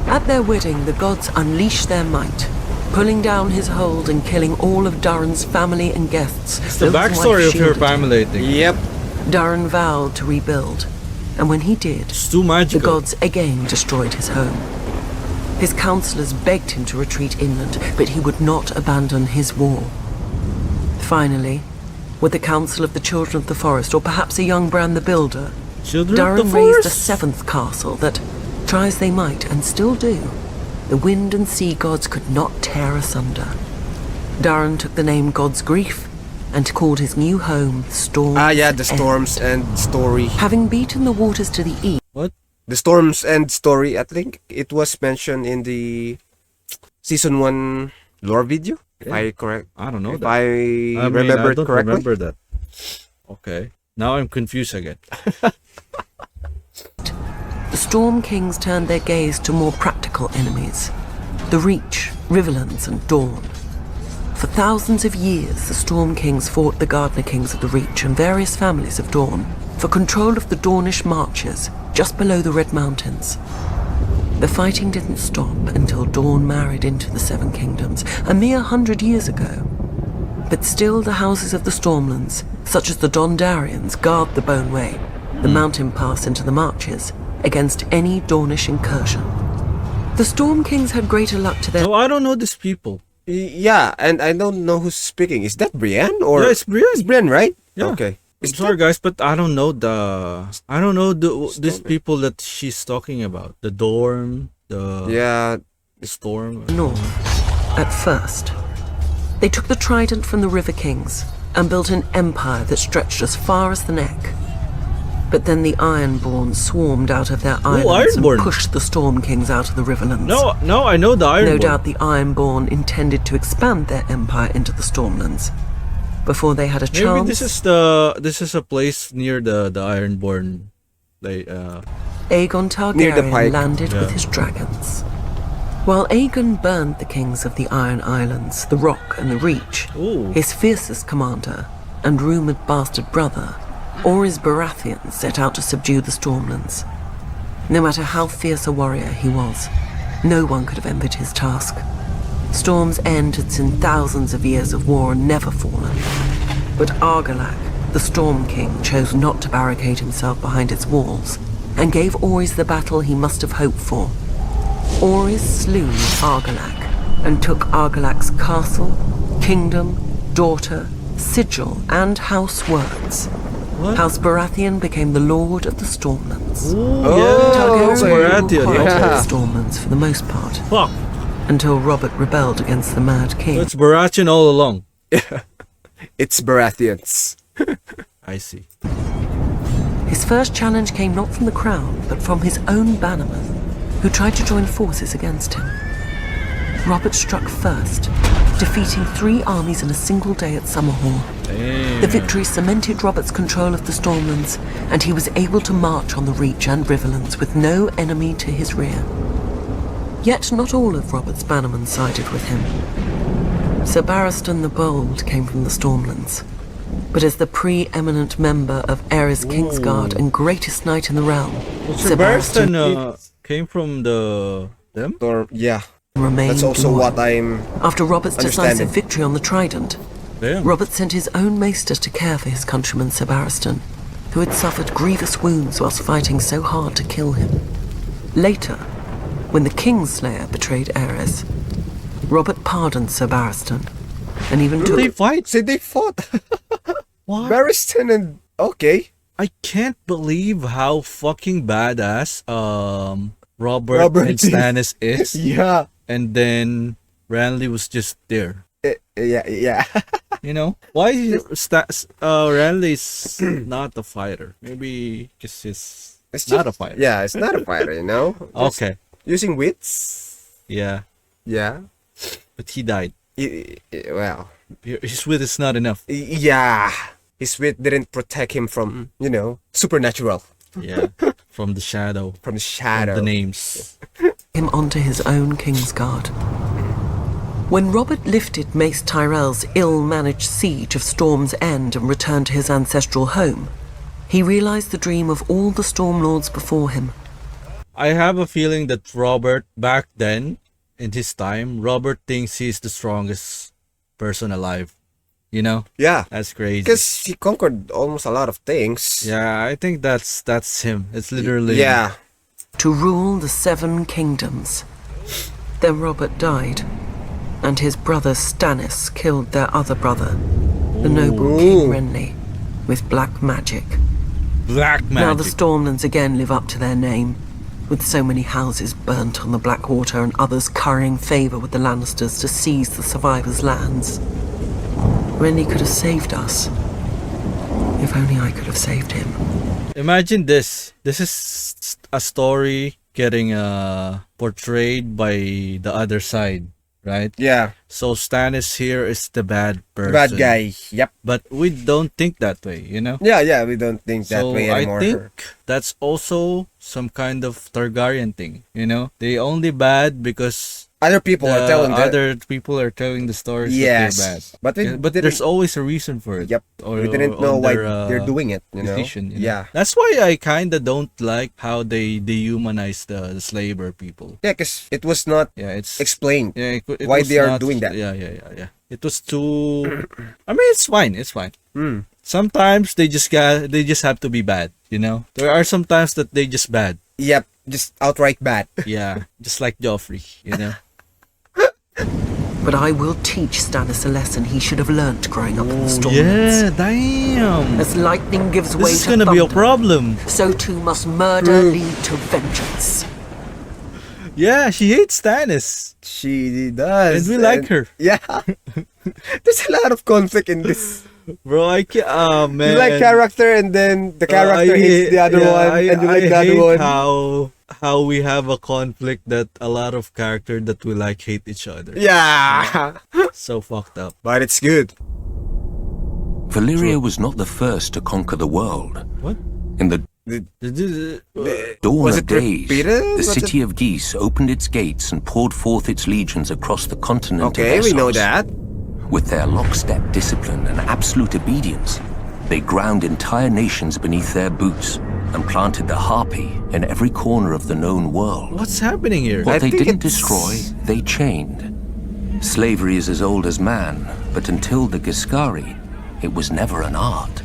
At their wedding, the gods unleashed their might, pulling down his hold and killing all of Durin's family and guests. It's the though his wife backstory of your shielded family, I think. Yep. Durin vowed to rebuild, and when he did, It's too the magical. gods again destroyed his home. His counselors begged him to retreat inland, but he would not abandon his war. Finally, with the counsel of the Children of the Forest, or perhaps a young Bran the Builder, Children of Durin the raised a Forest. seventh castle that, try as they might, and still do, the wind and sea gods could not tear asunder. Durin took the name God's Grief and called his new home Storms Ah, yeah, the End. Storms End story. Having beaten the waters to the east, What? The Storms End story, I think it was mentioned in the Season 1 lore video. If I correct. I don't know If that. I remember I it don't correctly. remember that. Okay. Now I'm confused again. the Storm Kings turned their gaze to more practical enemies, the Reach, Riverlands, and Dawn. For thousands of years, the Storm Kings fought the Gardener Kings of the Reach and various families of Dawn for control of the Dornish marches just below the Red Mountains. The fighting didn't stop until Dawn married into the Seven Kingdoms, a mere 100 years ago. But still the houses of the Stormlands, such as the Dondarrions, guard the Boneway, the mountain pass into the marches, against any Dornish incursion. The Storm Kings had greater luck to their Oh, I don't know these people. Yeah, and I don't know who's speaking. Is that Brienne or? Yeah, it's Brienne. It's Brienne, right? Yeah. Okay. I'm sorry, guys, but I don't know these people that she's talking about. The Dorm, the Yeah. Storm. north at first. They took the trident from the River Kings, and built an empire that stretched as far as the neck. But then the Ironborn swarmed out of their islands and Ironborn. pushed the Storm Kings out of the Riverlands. No, I know the Ironborn. No doubt the Ironborn intended to expand their empire into the Stormlands. Before they had a chance... Maybe this is a place near the Ironborn. Aegon Near the Targaryen pike. landed with his dragons. While Aegon burned the kings of the Iron Islands, the Rock and the Reach, Ooh. his fiercest commander and rumoured bastard brother, Orys Baratheon, set out to subdue the Stormlands. No matter how fierce a warrior he was, no one could have envied his task. Storm's End had seen thousands of years of war and never fallen. But Argilac, the Storm King, chose not to barricade himself behind its walls and gave Orys the battle he must have hoped for. Orys slew Argilac and took Argilac's castle, kingdom, daughter, sigil, and house words. What? House Baratheon became the lord of the Stormlands. Targaryen Targaryen ruled Baratheon. quietly the Stormlands for the most part, Fuck. until Robert rebelled against the Mad King. It's Baratheon all along. It's Baratheons. I see. His first challenge came not from the crown, but from his own bannermen, who tried to join forces against him. Robert struck first, defeating 3 armies in a single day at Summerhall. Damn. The victory cemented Robert's control of the Stormlands, and he was able to march on the Reach and Riverlands with no enemy to his rear. Yet not all of Robert's bannermen sided with him. Sir Barristan the Bold came from the Stormlands, but as the pre-eminent member of Aerys Kingsguard and greatest knight in the realm, Sir Barristan came from them? Or, yeah, remained that's also loyal. what I'm After Robert's understanding. decisive victory on the Trident, Damn. Robert sent his own maester to care for his countryman Sir Barristan, who had suffered grievous wounds whilst fighting so hard to kill him. Later, when the Kingslayer betrayed Aerys, Robert pardoned Sir Barristan, and even took... They fight? See, they fought. What? Barristan and... Okay. I can't believe how fucking badass Robert and Stannis is. Yeah. And then Renly was just there. Yeah. You know? Why Renly's not a fighter? Maybe because he's It's not just- a fighter. Yeah, it's not a fighter, you know? Just Okay. using wits. Yeah. Yeah. But he died. Well, His wit is not enough. yeah. His wit didn't protect him from, supernatural. Yeah. From the shadow. From the From shadow. the names. him onto his own Kingsguard. When Robert lifted Mace Tyrell's ill-managed siege of Storm's End and returned to his ancestral home, he realized the dream of all the Stormlords before him. I have a feeling that Robert, back then, in his time, Robert thinks he's the strongest person alive. You know? Yeah. That's crazy. Because he conquered almost a lot of things. Yeah, I think that's him. It's literally Yeah. To rule the 7 kingdoms. Then Robert died, and his brother Stannis killed their other brother, the noble King Renly, with black magic. black Now the magic. Stormlands again live up to their name, with so many houses burnt on the Blackwater and others currying favour with the Lannisters to seize the survivors' lands. Renly could have saved us. If only I could have saved him. Imagine this. This is a story getting portrayed by the other side, right? Yeah. So Stannis here is the bad person. Bad guy. Yep. But we don't think that way, you know? Yeah, we don't think that So way anymore. I think that's also some kind of Targaryen thing, you know? They only bad because Other people are telling that. other people are telling the stories Yes. that they're bad. But we But didn't- there's always a reason for it. Yep. Or, We didn't know on why their, they're doing it, you know? decision, you know? Yeah. That's why I kind of don't like how they dehumanize the slaver people. Yeah, because it was not Yeah, it's explained. yeah, it why was they are not- doing that. Yeah. It was too. I mean, it's fine. It's fine. Mm. Sometimes they just have to be bad. You know, there are some times that they just bad. Yep, just outright bad. Yeah, just like Joffrey. You know. But I will teach Stannis a lesson he should have learnt growing up in the Stormlands. Yeah, damn. As lightning gives way This is to gonna thunder, be a problem. so too must murder lead to vengeance. Yeah, she hates Stannis. She does. And we like her. Yeah. There's a lot of conflict in this. Bro, I can't. Oh, man. You like character, and then the character hates the other one, and you like the other one. How we have a conflict that a lot of character that we like hate each other. Yeah. So fucked up. But it's good. Valyria was not the first to conquer the world. What? In the dawn Was of it days, repeated? the Was city of Geese opened its gates and poured forth its legions across the continent Okay, of we know Essos. that. With their lockstep discipline and absolute obedience, they ground entire nations beneath their boots and planted the harpy in every corner of the known world. What's happening here? What I they think didn't it's- destroy, they chained. Slavery is as old as man, but until the Giscari, it was never an art.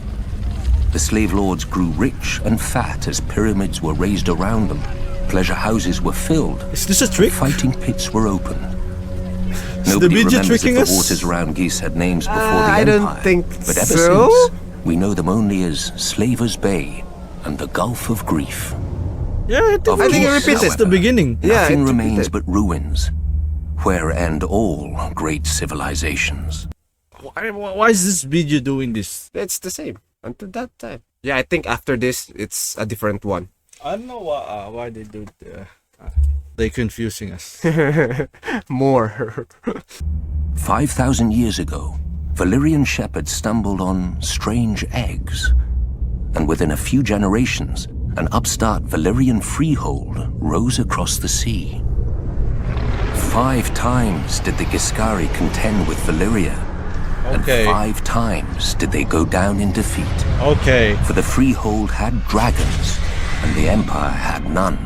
The slave lords grew rich and fat as pyramids were raised around them, pleasure houses were filled, Is this a trick? fighting pits were opened. the Nobody midget remembers if tricking the us? waters around Geese had names before the I Empire. don't think but ever so. since, we know them only as Slaver's Bay and the Gulf of Grief. Yeah, I think, I think it this repeats is the however. beginning. Yeah, Nothing it's remains repeated. but ruins, where end all great civilizations. Why is this video doing this? It's the same until that time. Yeah, I think after this, it's a different one. I don't know why they do it. They confusing us. More. 5,000 years ago, Valyrian shepherds stumbled on strange eggs. And within a few generations, an upstart Valyrian freehold rose across the sea. 5 times did the Giscari contend with Valyria, Okay. and 5 times did they go down in defeat. Okay. For the freehold had dragons, and the empire had none.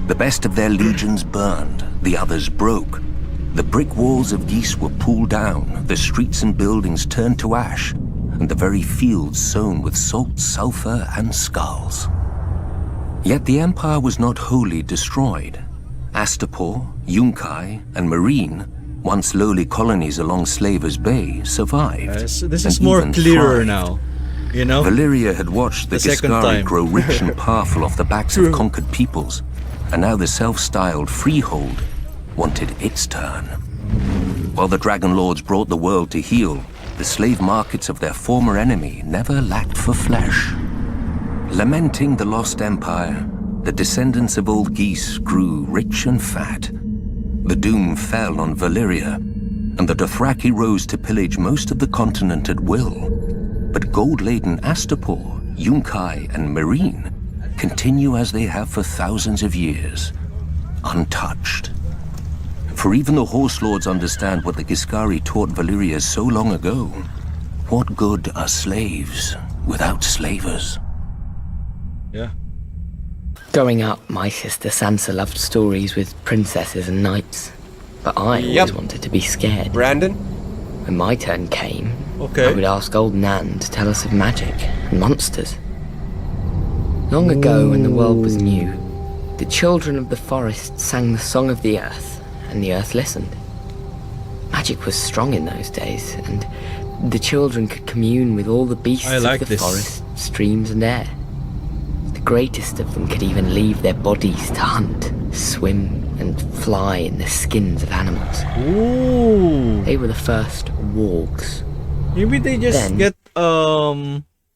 The best of their legions burned, the others broke. The brick walls of Geese were pulled down, the streets and buildings turned to ash, and the very fields sown with salt, sulfur, and skulls. Yet the empire was not wholly destroyed. Astapor, Yunkai, and Marine, once lowly colonies along Slaver's Bay, survived. So this and is more even clearer thrived. now. You know? Valyria had watched the The second Giscari time. grow rich and powerful off the backs of conquered peoples, and now the self-styled freehold wanted its turn. While the Dragon Lords brought the world to heel, the slave markets of their former enemy never lacked for flesh. Lamenting the lost empire, the descendants of old Geese grew rich and fat. The doom fell on Valyria, and the Dothraki rose to pillage most of the continent at will. But gold-laden Astapor, Yunkai, and Marine continue as they have for thousands of years, untouched. For even the Horse Lords understand what the Giscari taught Valyria so long ago. What good are slaves without slavers? Yeah. Growing up, my sister Sansa loved stories with princesses and knights. But I always Yep. wanted to be scared. Brandon? When my turn came, Okay. I would ask Old Nan to tell us of magic and monsters. Long ago, when the world was new, the children of the forest sang the song of the earth, and the earth listened. Magic was strong in those days, and the children could commune with all the beasts I like of the this. forest, streams, and air. The greatest of them could even leave their bodies to hunt, swim, and fly in the skins of animals. Ooh. They were the first wargs. Maybe they just Then- get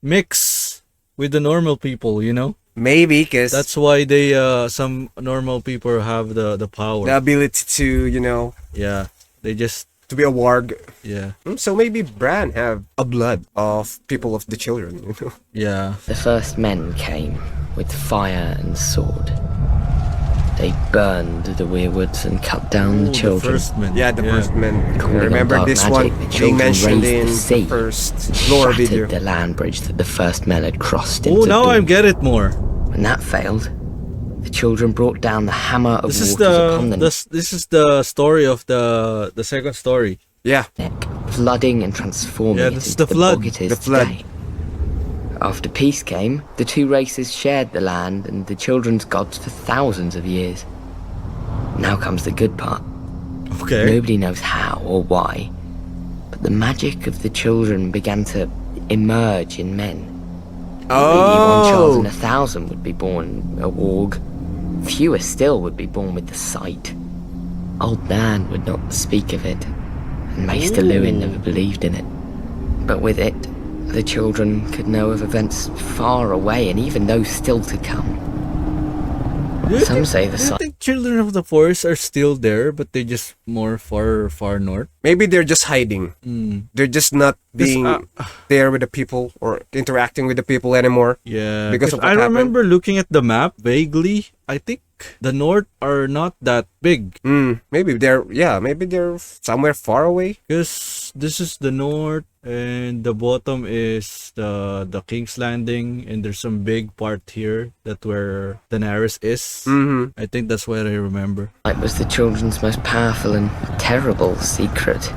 mix with the normal people, you know? Maybe, because That's why they some normal people have the power. the ability to, you know, Yeah. They just to be a warg. yeah. So maybe Bran have a blood of people of the children, you know? Yeah. The first men came with fire and sword. They burned the weirwoods and cut down Ooh, the children. first men. Yeah, the first men. I Calling on remember dark this magic, one the being children mentioned raised in the sea the first and lore shattered video. the land bridge that the first men had crossed Oh, into now I doom. get it more. When that failed, the children brought down the hammer of This is waters upon them, this is the story of the second story. Yeah, flooding and transforming Yeah, it this is into the flood. bog it is The flood. today. After peace came, the two races shared the land and the children's gods for thousands of years. Now comes the good part. Okay. Nobody knows how or why, but the magic of the children began to emerge in men. Maybe one child in 1,000 would be born a warg, Fewer still would be born with the sight. Old Nan would not speak of it, and Maester Lewin never believed in it. But with it, the children could know of events far away and even those still to come. Some say the I sight. think Children of the Forest are still there, but they just more far north. Maybe they're just hiding. They're just not being there with the people or interacting with the people anymore. Yeah, Because of what I happened. remember looking at the map vaguely. I think the north are not that big Maybe they're somewhere far away. because this is the north and the bottom is the King's Landing, and there's some big part here that where Daenerys is. I think that's what I remember. It was the children's most powerful and terrible secret,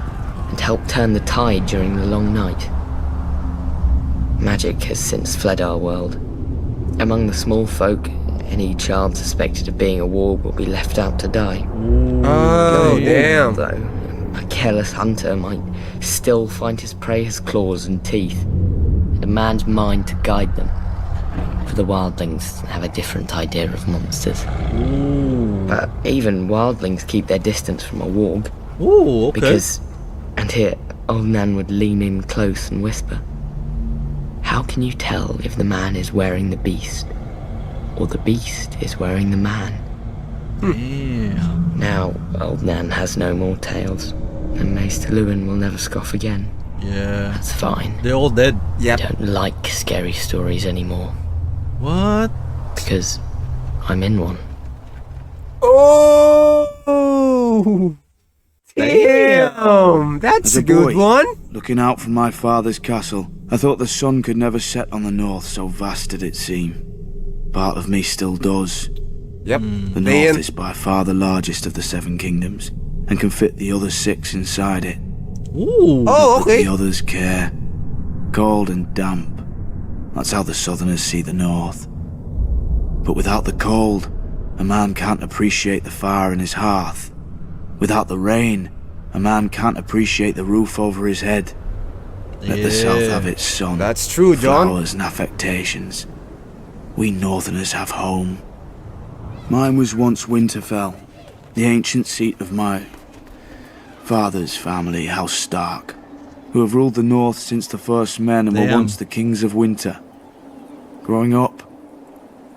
and helped turn the tide during the long night. Magic has since fled our world. Among the small folk, any child suspected of being a warg will be left out to die. Oh, damn. Though, a careless hunter might still find his prey has claws and teeth, and a man's mind to guide them. For the Wildlings have a different idea of monsters. But even Wildlings keep their distance from a warg, Ooh, okay. because, and here, old Nan would lean in close and whisper, "How can you tell if the man is wearing the beast, or the beast is wearing the man?" Damn. Now, old Nan has no more tales, and Maester Lewin will never scoff again. Yeah, That's fine. they're all dead. I don't like scary stories anymore, What? because I'm in one. Oh, damn. That's As a a good boy, one. Looking out from my father's castle, I thought the sun could never set on the north, so vast did it seem. Part of me still does. Yep. The north is by far the largest of the 7 kingdoms, and can fit the other 6 inside it. Ooh. Oh, But okay. the others care. Cold and damp. That's how the southerners see the north. But without the cold, a man can't appreciate the fire in his hearth. Without the rain, a man can't appreciate the roof over his head. Let the south have its sun. That's true, John. Flowers and affectations. We northerners have home. Mine was once Winterfell, the ancient seat of my father's family, House Stark, who have ruled the north since the first men and were Damn. once the kings of winter. Growing up,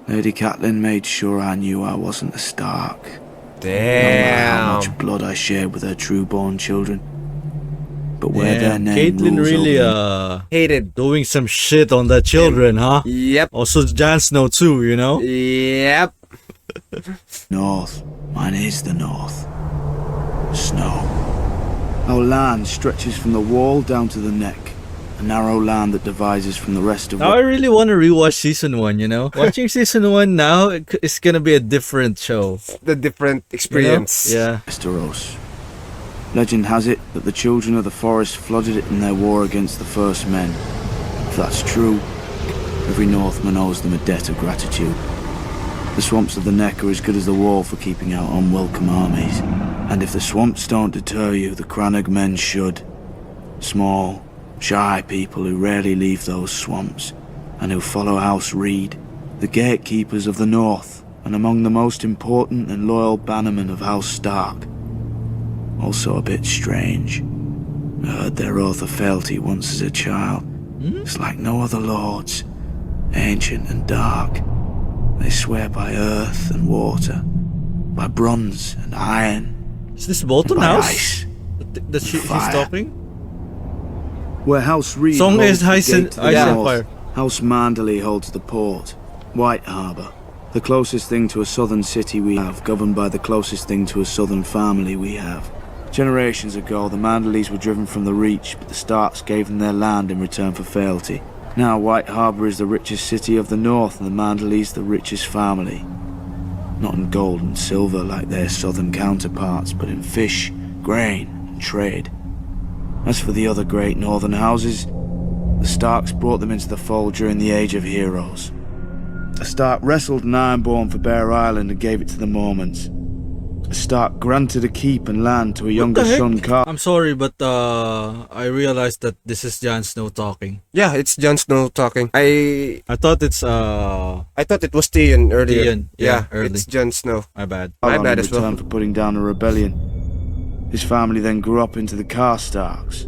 Lady Catelyn made sure I knew I wasn't a Stark. No matter how Damn. much blood I shared with her true-born children. But where their Damn. name Caitlyn rules really over Hated. doing some shit on the children, huh? Yep. Also Jon Snow too, you know? Yep. north, mine is the north. Snow. Our land stretches from the wall down to the neck, a narrow land that divides us from the rest of Now I really want to rewatch season 1, you know? Watching season 1 now, it's gonna be a different show. The different you know? experience. Yeah. Westeros. Legend has it that the children of the forest flooded it in their war against the first men. If that's true, every Northman owes them a debt of gratitude. The swamps of the Neck are as good as the wall for keeping out unwelcome armies. And if the swamps don't deter you, the Crannog men should. Small, shy people who rarely leave those swamps, and who follow House Reed, the gatekeepers of the North, and among the most important and loyal bannermen of House Stark. Also a bit strange. I heard their oath of fealty once as a child. It's like no other lords, ancient and dark. They swear by earth and water, by bronze and iron, Is this Bolton by House? ice. That she's fire. talking? Where House Reed Song holds is the Ice gate and- to the Ice and north, Fire. House Manderley holds the port, White Harbour, the closest thing to a southern city we have, governed by the closest thing to a southern family we have. Generations ago, the Manderleys were driven from the Reach, but the Starks gave them their land in return for fealty. Now White Harbour is the richest city of the north, and the Manderleys the richest family. Not in gold and silver like their southern counterparts, but in fish, grain, and trade. As for the other great northern houses, the Starks brought them into the fold during the Age of Heroes. A Stark wrestled an Ironborn for Bear Island and gave it to the Mormons. Stark granted a keep and land to a younger heck? son, Carl. I'm sorry, but I realized that this is Jon Snow talking. Yeah, it's Jon Snow talking. I thought it's I thought it was Theon earlier. Theon, yeah, early. It's Jon Snow. My bad. My On bad in as well. return for putting down a rebellion. His family then grew up into the Karstarks.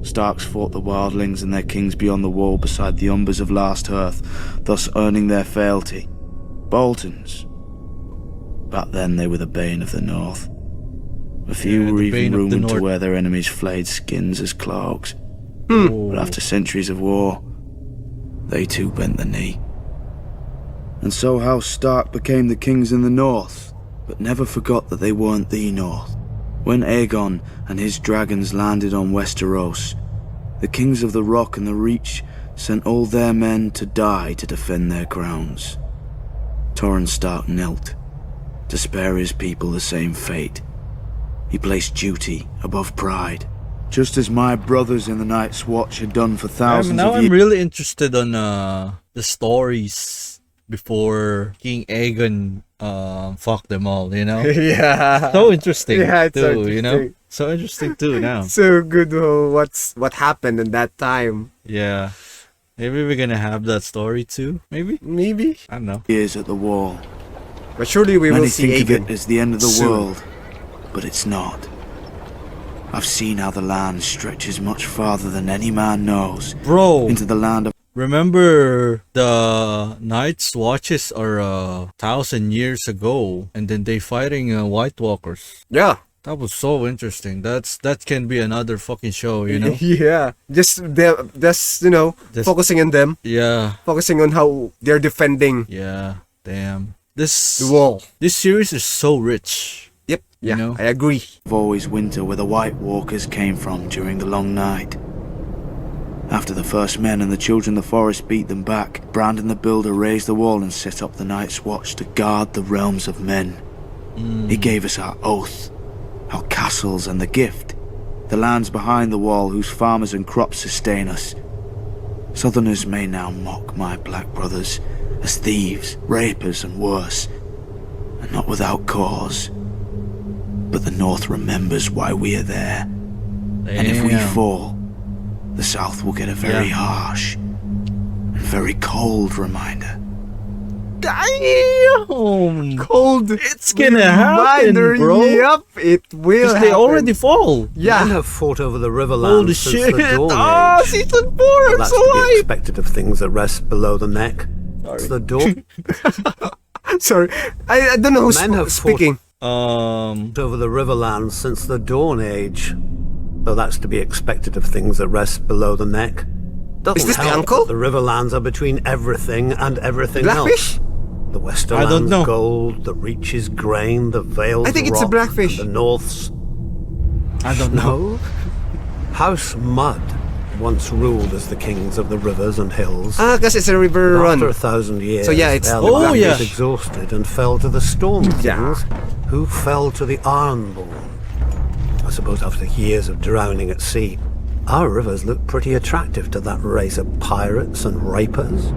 Starks fought the Wildlings and their kings beyond the wall beside the Umbers of Last Earth, thus earning their fealty. Boltons. Back then they were the bane of the North. A few Yeah, were the even bane of the rumoured to North. wear their enemies' flayed skins as cloaks. Oh. But after centuries of war, they too bent the knee. And so House Stark became the kings in the North, but never forgot that they weren't the North. When Aegon and his dragons landed on Westeros, the kings of the Rock and the Reach sent all their men to die to defend their crowns. Torrhen Stark knelt, to spare his people the same fate. He placed duty above pride, just as my brothers in the Night's Watch had done for thousands Now of I'm years. really interested on the stories before King Aegon fucked them all, you know? Yeah. So interesting Yeah, it's so too, you know? interesting. So interesting too now. So good. What happened in that time? Yeah. Maybe we're gonna have that story too, maybe? Maybe. I don't know. Years at the wall. But surely we Many will see think of Aegon. it as the end of the soon. world, but it's not. I've seen how the land stretches much farther than any man knows Bro, into the land of remember the Night's Watches are 1,000 years ago, and then they fighting White Walkers. Yeah. That was so interesting. That can be another fucking show, you know? Yeah. Just Just- focusing on them, Yeah, focusing on how they're defending yeah. Damn. This the wall. this series is so rich. Yep. You Yeah. know? I agree. always winter where the White Walkers came from during the long night. After the first men and the children of the forest beat them back, Brandon the Builder raised the wall and set up the Night's Watch to guard the realms of men. He gave us our oath, our castles and the gift, the lands behind the wall whose farmers and crops sustain us. Southerners may now mock my black brothers as thieves, rapers and worse, and not without cause. But the North remembers why we are there, and if we Damn. fall, the South will get a very Yeah. harsh and very cold reminder. Damn! Cold. It's gonna happen, reminder. bro. Yep. It will. Because they happen. already fall. Men Yeah. have fought over the Riverlands Holy since shit! the Dawn Ah, Age. season 4! But I'm that's so to be hyped! expected of things that rest below the neck. It's the dawn Sorry. I don't know who's Men have speaking. over the Riverlands since the Dawn Age. Though that's to be expected of things that rest below the neck. Doesn't Is this the help uncle? that the Riverlands are between everything and everything Blackfish? else. The I don't know. Westerlands gold, the Reaches grain, the Vales I think it's a rock, blackfish. and the North's I don't know. no. House Mud once ruled as the kings of the rivers and hills. Ah, because it's a river But run. after 1,000 years, So yeah, it's- their Oh, land yeah. was exhausted and fell to the Storm Yeah. Kings, who fell to the Ironborn. I suppose after years of drowning at sea, our rivers look pretty attractive to that race of pirates and rapers.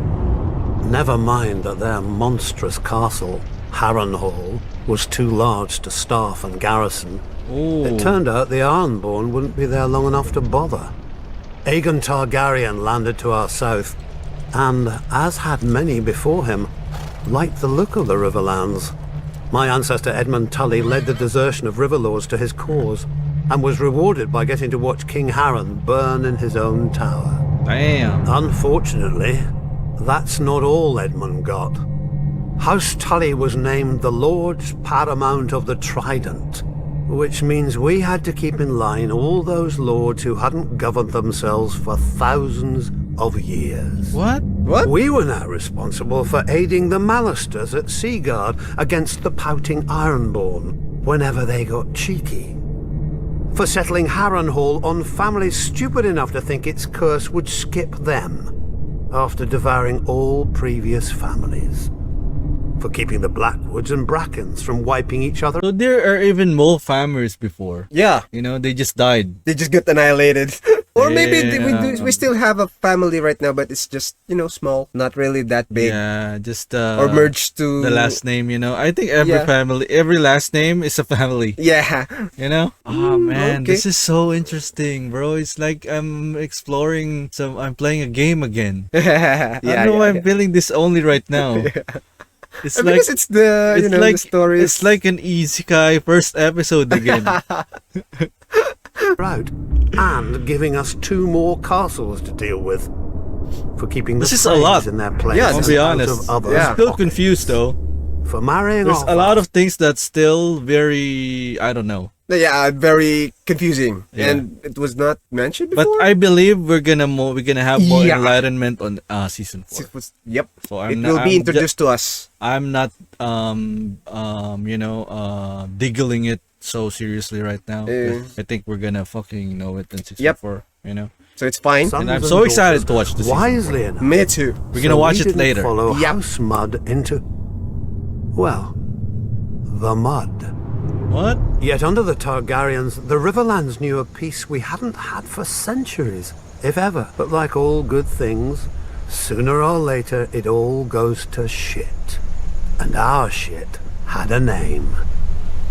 Never mind that their monstrous castle, Harrenhal, was too large to staff and garrison. Oh. It turned out the Ironborn wouldn't be there long enough to bother. Aegon Targaryen landed to our south, and, as had many before him, liked the look of the Riverlands. My ancestor Edmund Tully led the desertion of Riverlords to his cause, and was rewarded by getting to watch King Harren burn in his own tower. Damn. Unfortunately, that's not all Edmund got. House Tully was named the Lords Paramount of the Trident, which means we had to keep in line all those lords who hadn't governed themselves for thousands of years. What? What? We were now responsible for aiding the Mallisters at Seaguard against the pouting Ironborn whenever they got cheeky. For settling Harrenhal on families stupid enough to think its curse would skip them after devouring all previous families. For keeping the Blackwoods and Brackens from wiping each other. So there are even mole families before. Yeah. You know, they just died. They just get annihilated. Or maybe Damn. we still have a family right now, but it's just, small, not really that big. Yeah, just Or merged to the last name, I think every Yeah. family, every last name is a family. Yeah. Oh man, okay. this is so interesting, bro. It's like I'm I'm playing a game again. yeah. I don't know why I'm feeling this only right now. It's like Because it's the it's the like stories. it's like an isekai first episode again. out and giving us 2 more castles to deal with for keeping the This is a Freys lot. in their place. Yeah, I'll and be out honest. of others' Yeah. I'm still pockets. confused though. For marrying There's off a lot of things that's still very, I don't know. Yeah, very confusing, Yeah. and it was not mentioned But before. I believe we're gonna have more Yeah. enlightenment on season 4. Yep, So it will be introduced to us. I'm not diggling it so seriously right now. I think we're gonna fucking know it in season Yep. 4, So it's fine. sons And I'm and so excited daughters to watch this season wisely enough. Me too. We're gonna watch we it didn't later. Follow Yep. house mud into, well, the mud. What? Yet under the Targaryens, the Riverlands knew a peace we hadn't had for centuries, if ever. But like all good things, sooner or later it all goes to shit. And our shit had a name.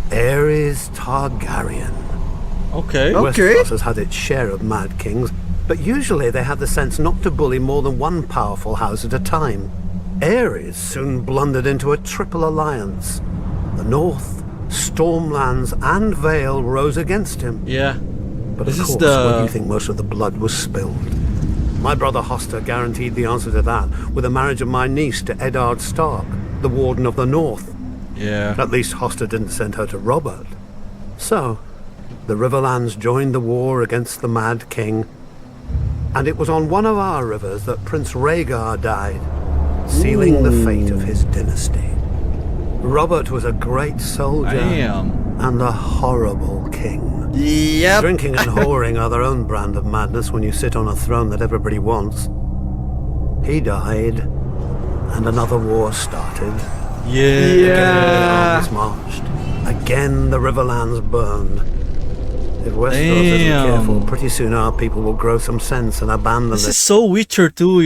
Aerys Targaryen. Okay. Okay. Westeros has had its share of mad kings, but usually they had the sense not to bully more than one powerful house at a time. Aerys soon blundered into a triple alliance. The North, Stormlands, and Vale rose against him. Yeah. But This of is course, where do the- you think most of the blood was spilled? My brother Hoster guaranteed the answer to that with the marriage of my niece to Eddard Stark, the Warden of the North. Yeah. At least Hoster didn't send her to Robert. So, the Riverlands joined the war against the Mad King, and it was on one of our rivers that Prince Rhaegar died, sealing the fate of his dynasty. Robert was a great soldier Damn. and a horrible king. Yep. Drinking and whoring are their own brand of madness when you sit on a throne that everybody wants. He died, and another war started. Yeah. Again, the armies marched. Again, the Riverlands burned. If Westeros isn't Damn. careful, pretty soon our people will grow some sense and abandon This it. is so Witcher too.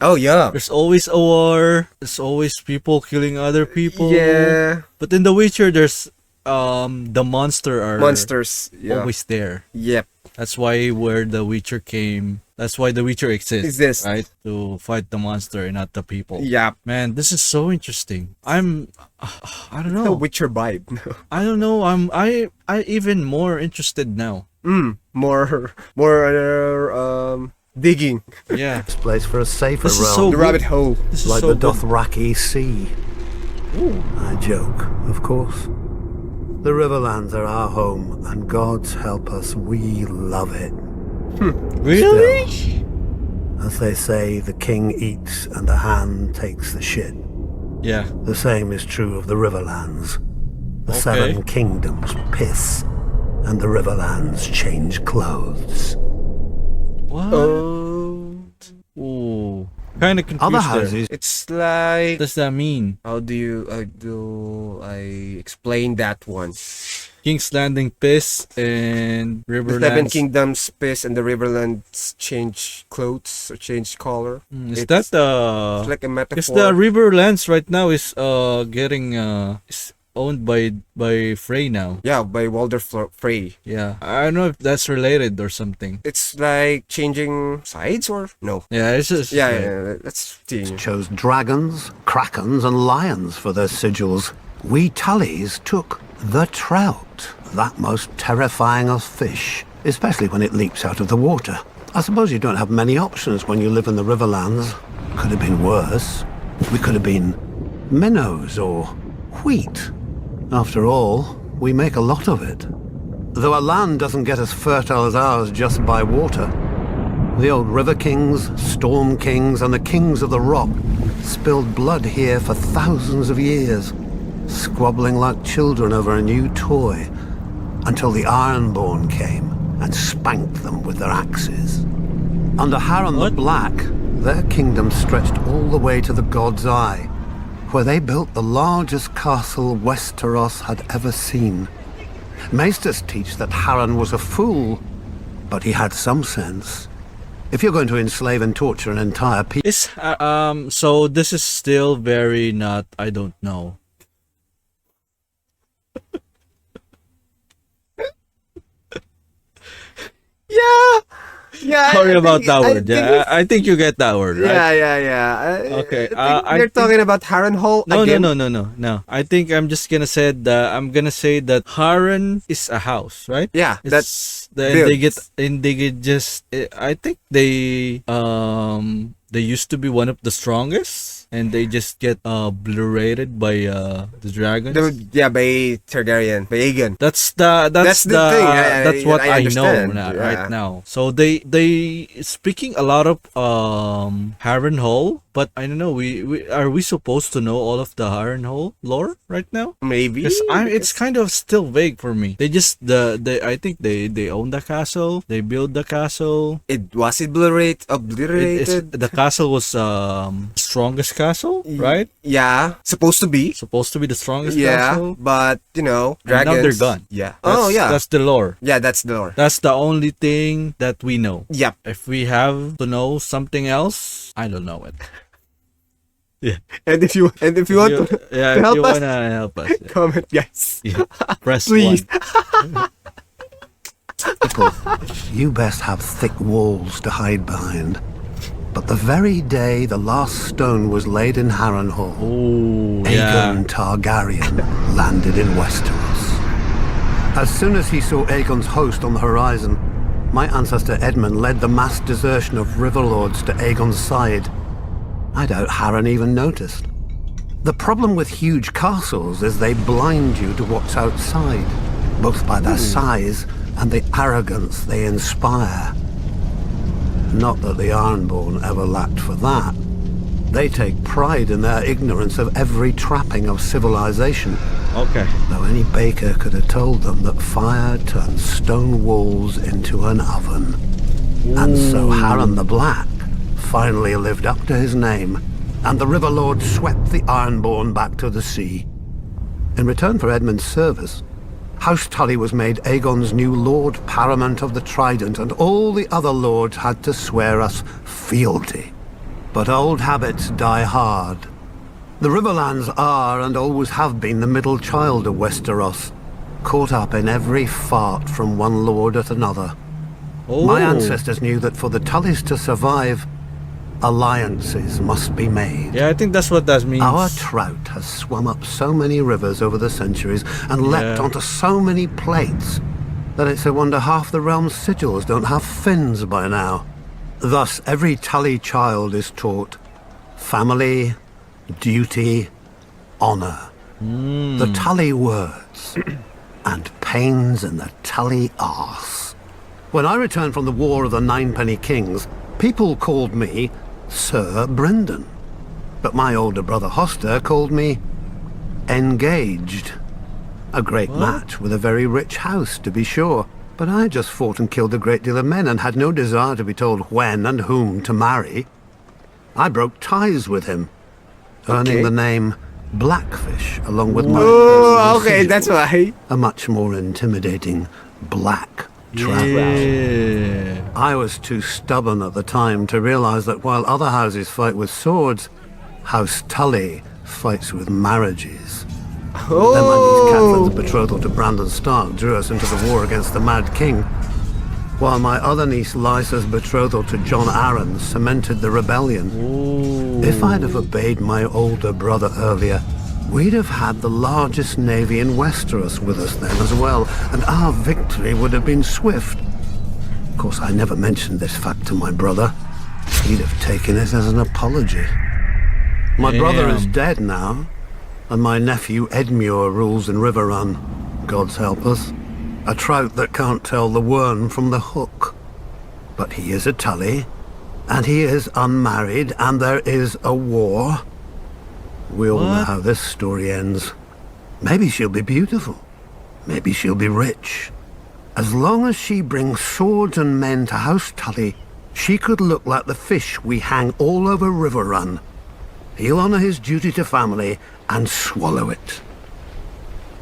Oh yeah. There's always a war. There's always people killing other people. Yeah. But in The Witcher, there's the monster are Monsters. Yeah. always there. Yep. That's why where The Witcher came. That's why The Witcher exists. Exist. Right? To fight the monster and not the people. Yep. Man, this is so interesting. I don't The know. Witcher vibe. I don't know. I even more interested now. More digging. Yeah. This place for a safer This is realm, so The good. rabbit hole. This is like so the good. Dothraki Sea. I joke, of course. The Riverlands are our home, and God's help us, we love it. Really? As they say, the king eats and the hand takes the shit. Yeah. The same is true of the Riverlands. The Okay. 7 kingdoms piss, and the Riverlands change clothes. What? Ooh. Kind of confused Other there. houses It's like, What does that mean? how do I explain that one? King's Landing piss and The Riverlands. 7 kingdoms piss and the Riverlands change clothes or change color. Is It's- that It's like a Because metaphor. the Riverlands right now is getting is owned by Frey now. Yeah, by Walder Frey. Yeah. I don't know if that's related or something. It's like changing sides or no? Yeah, it's just Yeah, let's see. chose dragons, krakens, and lions for their sigils. We Tullys took the trout, that most terrifying of fish, especially when it leaps out of the water. I suppose you don't have many options when you live in the Riverlands. Could have been worse. We could have been minnows or wheat. After all, we make a lot of it. Though a land doesn't get as fertile as ours just by water. The old river kings, storm kings, and the kings of the rock spilled blood here for thousands of years, squabbling like children over a new toy, until the Ironborn came and spanked them with their axes. Under Harren the Black, their kingdom stretched all the way to the God's Eye, where they built the largest castle Westeros had ever seen. Maesters teach that Harren was a fool, But he had some sense. If you're going to enslave and torture an entire people... So this is still very not, I don't know. Yeah. Sorry about that word. Yeah, I think you get that word, right? Yeah. Okay, I think you're talking about Harrenhal again. No. I think I'm just gonna say that Harren is a house, right? Yeah, It's, that's they get just. I think they used to be one of the strongest, and they just get obliterated by the dragons. By Targaryen, by Aegon. That's the thing. That's what I know understand. right now. So they speaking a lot of Harrenhal, but I don't know. We are we supposed to know all of the Harrenhal lore right now? Maybe. Because it's kind of still vague for me. They just I think they own the castle. They build the castle. It was obliterated. The castle was strongest castle, right? Yeah, supposed to be the strongest castle. But dragons. And now they're gone. Yeah. That's the lore. Yeah, that's the lore. That's the only thing that we know. Yep. If we have to know something else, I don't know it. Yeah. And if you want to help us, wanna help us, yeah. comment, guys. Yeah. Press Please. 1. You best have thick walls to hide behind. But the very day the last stone was laid in Harrenhal, Aegon Targaryen landed in Westeros. As soon as he saw Aegon's host on the horizon, my ancestor Edmund led the mass desertion of riverlords to Aegon's side. I doubt Harren even noticed. The problem with huge castles is they blind you to what's outside, both by their size and the arrogance they inspire. Not that the Ironborn ever lacked for that. They take pride in their ignorance of every trapping of civilization. Okay. Though any baker could have told them that fire turns stone walls into an oven. And so Harren the Black finally lived up to his name, and the Riverlord swept the Ironborn back to the sea. In return for Edmund's service, House Tully was made Aegon's new Lord Paramount of the Trident, and all the other lords had to swear us fealty. But old habits die hard. The Riverlands are and always have been the middle child of Westeros, caught up in every fart from one lord at another. My ancestors knew that for the Tullys to survive, alliances must be made. Yeah, I think that's what that means. Our trout has swum up so many rivers over the centuries and leapt onto so many plates that it's a wonder half the realm's sigils don't have fins by now. Thus, every Tully child is taught family, duty, honor. The Tully words and pains in the Tully arse. When I returned from the War of the Ninepenny Kings, people called me Sir Brendan. But my older brother Hoster called me Engaged. A great match with a very rich house, to be sure. But I just fought and killed a great deal of men and had no desire to be told when and whom to marry. I broke ties with him, earning the name Blackfish along with my personal sigil, that's why. a much more intimidating black traveler. Yeah. I was too stubborn at the time to realize that while other houses fight with swords, House Tully fights with marriages. Then my niece Catherine's betrothal to Brandon Stark drew us into the war against the Mad King, while my other niece Lysa's betrothal to John Arryn cemented the rebellion. If I'd have obeyed my older brother earlier, we'd have had the largest navy in Westeros with us then as well, and our victory would have been swift. Of course, I never mentioned this fact to my brother. He'd have taken it as an apology. My brother is dead now, and my nephew Edmure rules in Riverrun, God's help us. A trout that can't tell the worm from the hook. But he is a Tully, and he is unmarried, and there is a war. We all know how this story ends. Maybe she'll be beautiful. Maybe she'll be rich. As long as she brings swords and men to House Tully, she could look like the fish we hang all over Riverrun. He'll honor his duty to family and swallow it.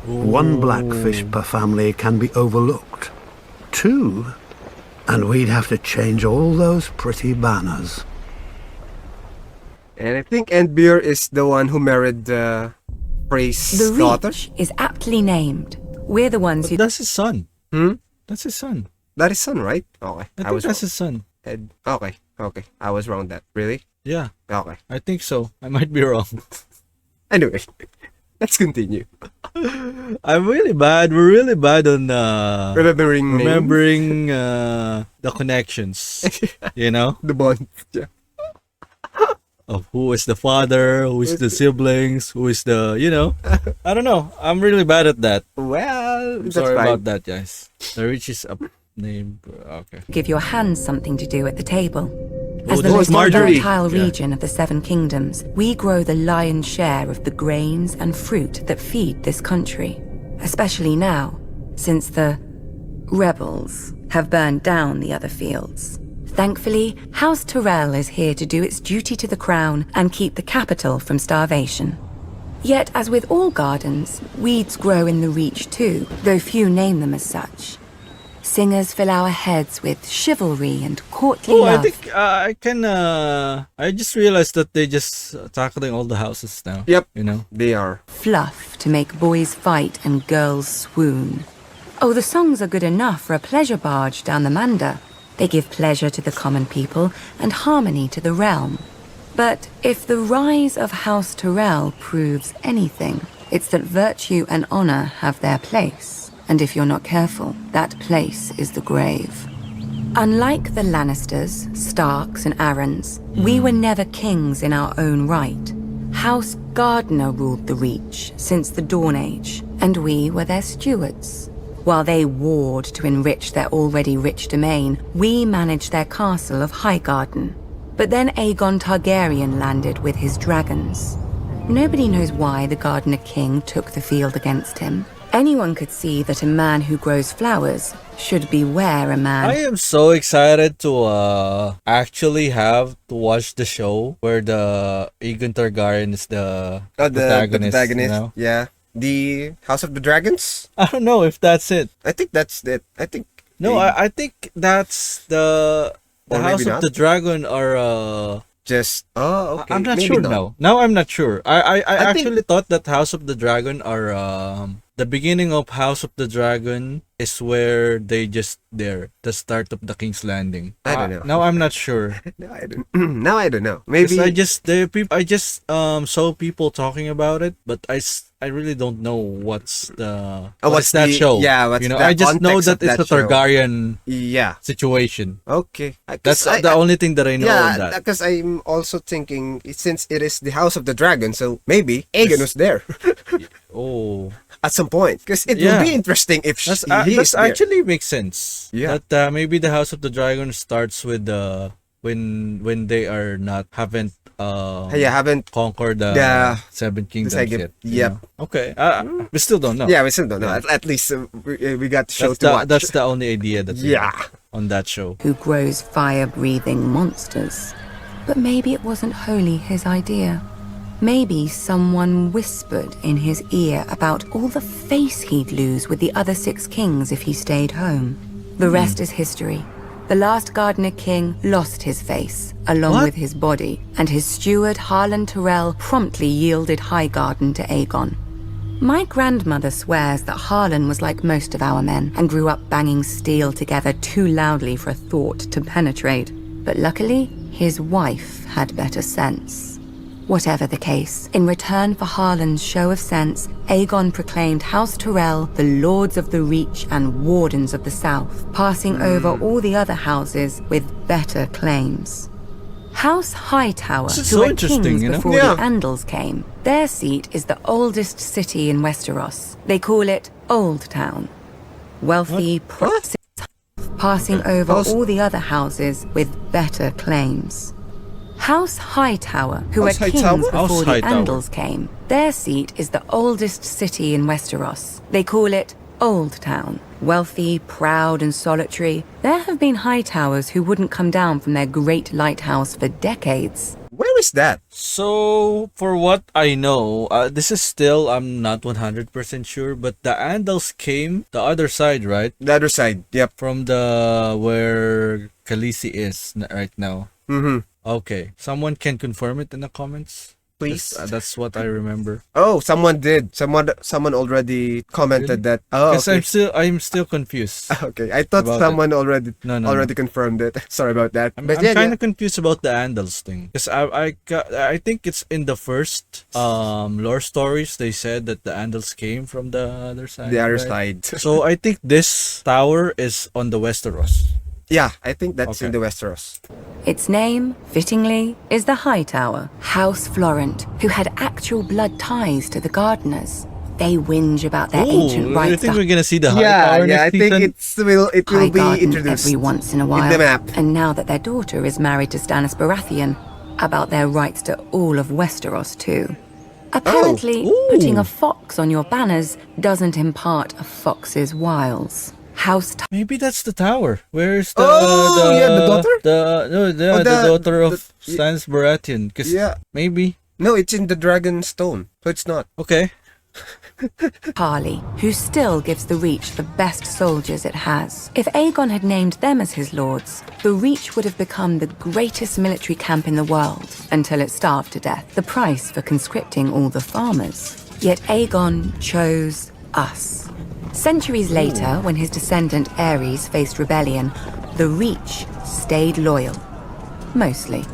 One blackfish per family can be overlooked. Two, And we'd have to change all those pretty banners. And I think Endbeer is the one who married Frey's The daughter. Reach is aptly named. We're the ones who... That's his son. Hmm? That's his son. That is son, right? Okay. I think that's his son. Okay. I was wrong that. Really? Yeah, Okay. I think so. I might be wrong. Anyway, let's continue. I'm really bad. We're really bad on Remembering the connections. You know, the bond. Yeah. of who is the father, who is the siblings, who is the, I don't know. I'm really bad at that. Well, I'm that's sorry fine. about that, guys. The Reach is a name. Okay. give your hands something to do at the table. Oh, As the this most is Marjorie. fertile Yeah. region of the Seven Kingdoms, we grow the lion's share of the grains and fruit that feed this country. Especially now, since the rebels have burned down the other fields. Thankfully, House Tyrell is here to do its duty to the crown and keep the capital from starvation. Yet, as with all gardens, weeds grow in the Reach too, though few name them as such. Singers fill our heads with chivalry and courtly Oh, love. I think I can. I just realized that they just tackling all the houses now. Yep. They are. Fluff to make boys fight and girls swoon. Oh, the songs are good enough for a pleasure barge down the Manda. They give pleasure to the common people and harmony to the realm. But if the rise of House Tyrell proves anything, it's that virtue and honor have their place. And if you're not careful, that place is the grave. Unlike the Lannisters, Starks, and Arryns, we were never kings in our own right. House Gardner ruled the Reach since the Dawn Age, and we were their stewards. While they warred to enrich their already rich domain, we managed their castle of Highgarden. But then Aegon Targaryen landed with his dragons. Nobody knows why the Gardener King took the field against him. Anyone could see that a man who grows flowers should beware a man. I am so excited to actually have to watch the show where the Aegon Targaryen is the protagonist. You know? Yeah. The House of the Dragons? I don't know if that's it. I think that's it. I think. No, I think that's the Or House maybe of not. the Dragon are Just. Oh, okay. I'm not Maybe sure not. now. Now I'm not sure. I think- actually thought that House of the Dragon are the beginning of House of the Dragon is where they just there the start of the King's Landing. I don't know. Now I'm not sure. No, I don't. Now I don't know. 'Cause Maybe. I just saw people talking about it, but I really don't know what's what's that the- show. yeah, what's you know, the I just know context that of it's that a show. Targaryen Yeah. situation. Okay. That's the only thing that I know on Yeah, that. because I'm also thinking since it is the House of the Dragon, so maybe Aegon was there Oh. at some point. Because it Yeah. would be interesting if he is That's there. actually makes sense. Yeah. That maybe the House of the Dragon starts with when they are not haven't haven't conquered the the- Seven Kingdoms second- yet. you yep. know? Okay. We still don't know. Yeah, we still don't know. Yeah. At least we got the show That's to the, watch. that's the only idea that we Yeah. have on that show. Who grows fire-breathing monsters. But maybe it wasn't wholly his idea. Maybe someone whispered in his ear about all the face he'd lose with the other 6 kings if he stayed home. The rest is history. The last Gardener King lost his face, along What? with his body, and his steward Harlan Tyrell promptly yielded Highgarden to Aegon. My grandmother swears that Harlan was like most of our men and grew up banging steel together too loudly for a thought to penetrate. But luckily, his wife had better sense. Whatever the case, in return for Harlan's show of sense, Aegon proclaimed House Tyrell the Lords of the Reach and Wardens of the South, passing over all the other houses with better claims. House Hightower, This is who so were interesting, kings you know? before Yeah. the Andals came, their seat is the oldest city in Westeros. They call it Old Town. Wealthy, passing over all the other houses with better claims. House Hightower, who were House kings Hightower? before House the Hightower. Andals came, their seat is the oldest city in Westeros. They call it Old Town. Wealthy, proud, and solitary, there have been Hightowers who wouldn't come down from their great lighthouse for decades. Where is that? So, for what I know, this is still, I'm not 100% sure, but the Andals came the other side, right? The other side. Yep. From the where Khaleesi is right now. Mm-hmm. Okay. Someone can confirm it in the comments? Please. That's what I remember. Oh, someone did. Someone already commented that. Oh, Because okay. I'm still confused. Okay, I thought about someone already No, no, already confirmed it. Sorry about that. I'm But kind of confused about the Andals thing. Because I think it's in the first lore stories they said that the Andals came from the other side. the other right? side. So I think this tower is on the Westeros. Yeah, I think that's in Okay. the Westeros. Its name, fittingly, is the High Tower. House Florent, who had actual blood ties to the gardeners. They whinge about their ancient I rights. think we're gonna see the High Yeah, Tower yeah, I next think season. it will High be Garden introduced every once in a while. in the map. And now that their daughter is married to Stannis Baratheon, about their rights to all of Westeros too. Apparently, putting a fox on your banners doesn't impart a fox's wiles. Maybe that's the tower. Where's the the daughter? The daughter of Stannis Baratheon. Cause Yeah. maybe. No, it's in the Dragon Stone, so it's not. Okay. Parley, who still gives the Reach the best soldiers it has. If Aegon had named them as his lords, the Reach would have become the greatest military camp in the world until it starved to death, the price for conscripting all the farmers. Yet Aegon chose us. Centuries later, when his descendant Aerys faced rebellion, the Reach stayed loyal. Mostly.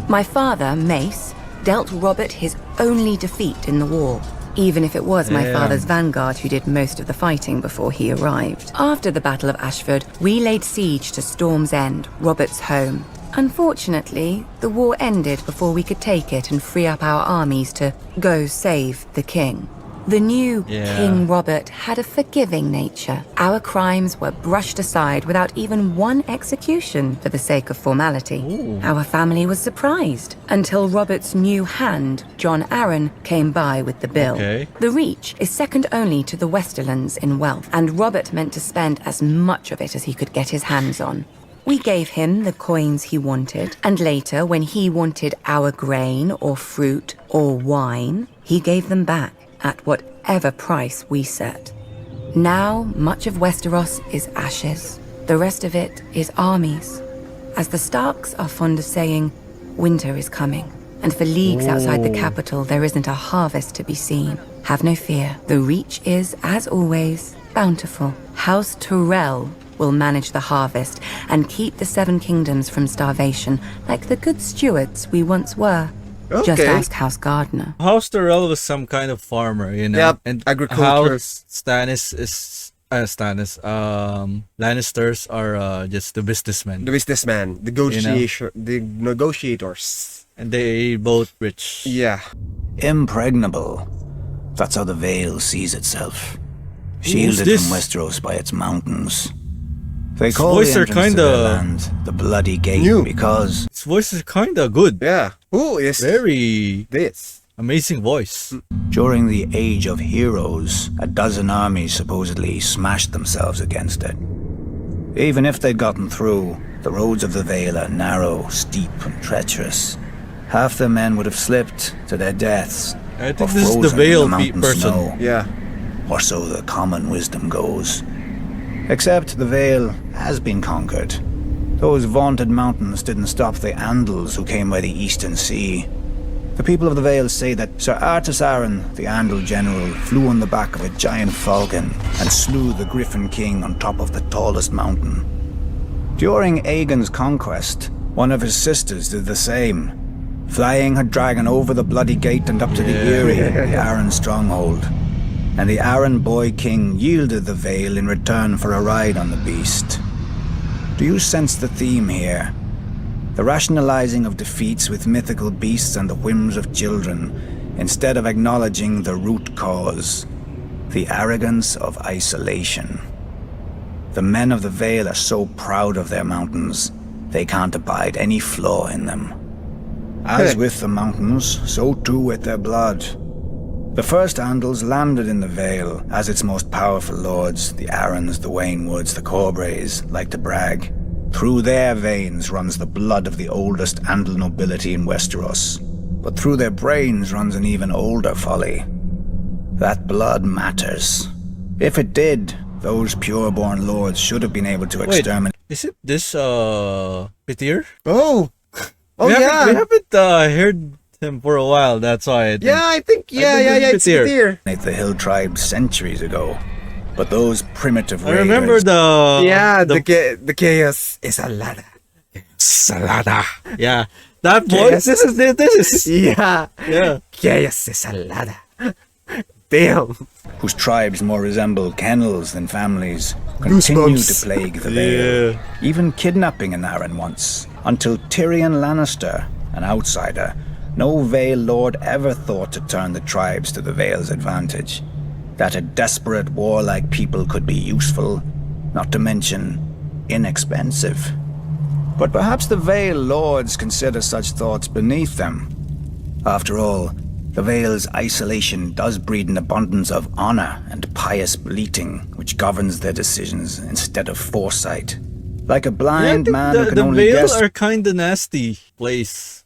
My father, Mace, dealt Robert his only defeat in the war, even if it was my father's vanguard who did most of the fighting before he arrived. After the Battle of Ashford, we laid siege to Storm's End, Robert's home. Unfortunately, the war ended before we could take it and free up our armies to go save the king. The new King Robert had a forgiving nature. Our crimes were brushed aside without even one execution for the sake of formality. Our family was surprised until Robert's new hand, John Arryn, came by with the bill. Okay. The Reach is second only to the Westerlands in wealth, and Robert meant to spend as much of it as he could get his hands on. We gave him the coins he wanted, and later, when he wanted our grain or fruit or wine, he gave them back at whatever price we set. Now, much of Westeros is ashes. The rest of it is armies. As the Starks are fond of saying, winter is coming, and for leagues outside the capital, there isn't a harvest to be seen. Have no fear. The Reach is, as always, bountiful. House Tyrell will manage the harvest and keep the Seven Kingdoms from starvation, like the good stewards we once were. Just Okay. ask House Gardner. House Tyrell was some kind of farmer, you know. Yep, And agriculture. House Stannis is Lannisters are just the businessmen, The businessman, the negotiators. and they both rich. Yeah. Impregnable. That's how the Vale sees itself. Shielded this? from Westeros by its mountains. They Its call voice the are entrance to their kinda- land the Bloody Gate New. because His voice is kinda good. Yeah. Who is Very this? amazing voice. during the Age of Heroes, a dozen armies supposedly smashed themselves against it. Even if they'd gotten through, the roads of the Vale are narrow, steep, and treacherous. Half the men would have slipped to their deaths. I or think this is the frozen in Vale mountain person. snow. Yeah. Or so the common wisdom goes. Except the Vale has been conquered. Those vaunted mountains didn't stop the Andals who came by the Eastern Sea. The people of the Vale say that Sir Artus Arryn, the Andal general, flew on the back of a giant falcon and slew the Griffin King on top of the tallest mountain. During Aegon's conquest, one of his sisters did the same, flying her dragon over the Bloody Gate and up to the Eyrie, the Arryn stronghold. And the Arryn boy king yielded the Vale in return for a ride on the beast. Do you sense the theme here? The rationalizing of defeats with mythical beasts and the whims of children, instead of acknowledging the root cause, the arrogance of isolation. The men of the Vale are so proud of their mountains, they can't abide any flaw in them. As with the mountains, so too with their blood. The first Andals landed in the Vale as its most powerful lords, the Arryns, the Waynwoods, the Corbrays, like to brag. Through their veins runs the blood of the oldest Andal nobility in Westeros. But through their brains runs an even older folly. That blood matters. If it did, those pure-born lords should have been able to exterminate... Is it this, Petir? Oh! Oh, we yeah! We haven't heard him for a while, that's why I think. Yeah, I think, it's Petir. The hill tribes centuries ago. But those primitive raiders... I remember the chaos is a ladder. Salada. Yeah. That voice, this is... Yeah. Yeah. Chaos is a ladder. Damn. Whose tribes more resemble kennels than families, continue to plague the Vale. Even kidnapping an Arryn once, until Tyrion Lannister, an outsider, no Vale lord ever thought to turn the tribes to the Vale's advantage. That a desperate, warlike people could be useful, not to mention inexpensive. But perhaps the Vale lords consider such thoughts beneath them. After all, the Vale's isolation does breed an abundance of honor and pious bleating, which governs their decisions instead of foresight. Like a blind man who can only guess... The Vale are kinda nasty place.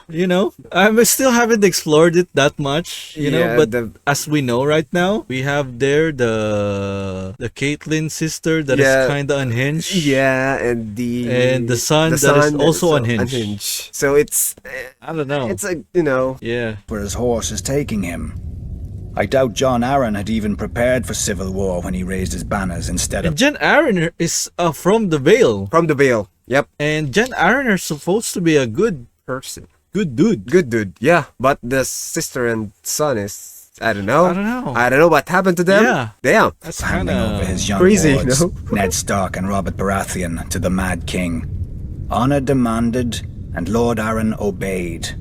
You know, I still haven't explored it that much, you know, but as we know right now, we have there the Caitlyn sister that is kinda unhinged. Yeah, and the son that is also unhinged. So it's... I don't know. It's a, you know... Yeah. Where his horse is taking him. I doubt Jon Arryn had even prepared for civil war when he raised his banners instead of... And Jon Arryn is from the Vale. From the Vale, yep. And Jon Arryn is supposed to be a good person. Good dude, yeah. But the sister and son is... I don't know what happened to them. Yeah. Damn. That's handing over his young crazy, lords, no? Ned Stark and Robert Baratheon, to the Mad King. Honor demanded, and Lord Arryn obeyed.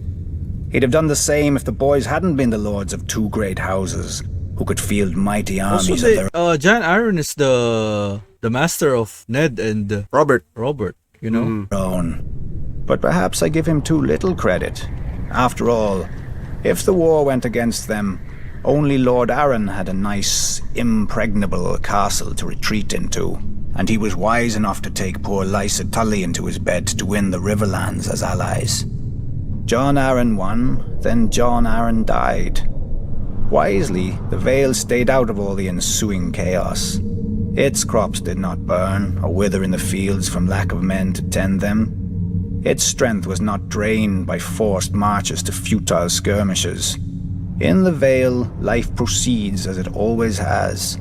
He'd have done the same if the boys hadn't been the lords of two great houses, who could field mighty armies also, of their... Jon Arryn is the master of Ned and Robert, you know? Own. But perhaps I give him too little credit. After all, if the war went against them, only Lord Arryn had a nice, impregnable castle to retreat into, and he was wise enough to take poor Lysa Tully into his bed to win the Riverlands as allies. Jon Arryn won, then Jon Arryn died. Wisely, the Vale stayed out of all the ensuing chaos. Its crops did not burn or wither in the fields from lack of men to tend them. Its strength was not drained by forced marches to futile skirmishes. In the Vale, life proceeds as it always has.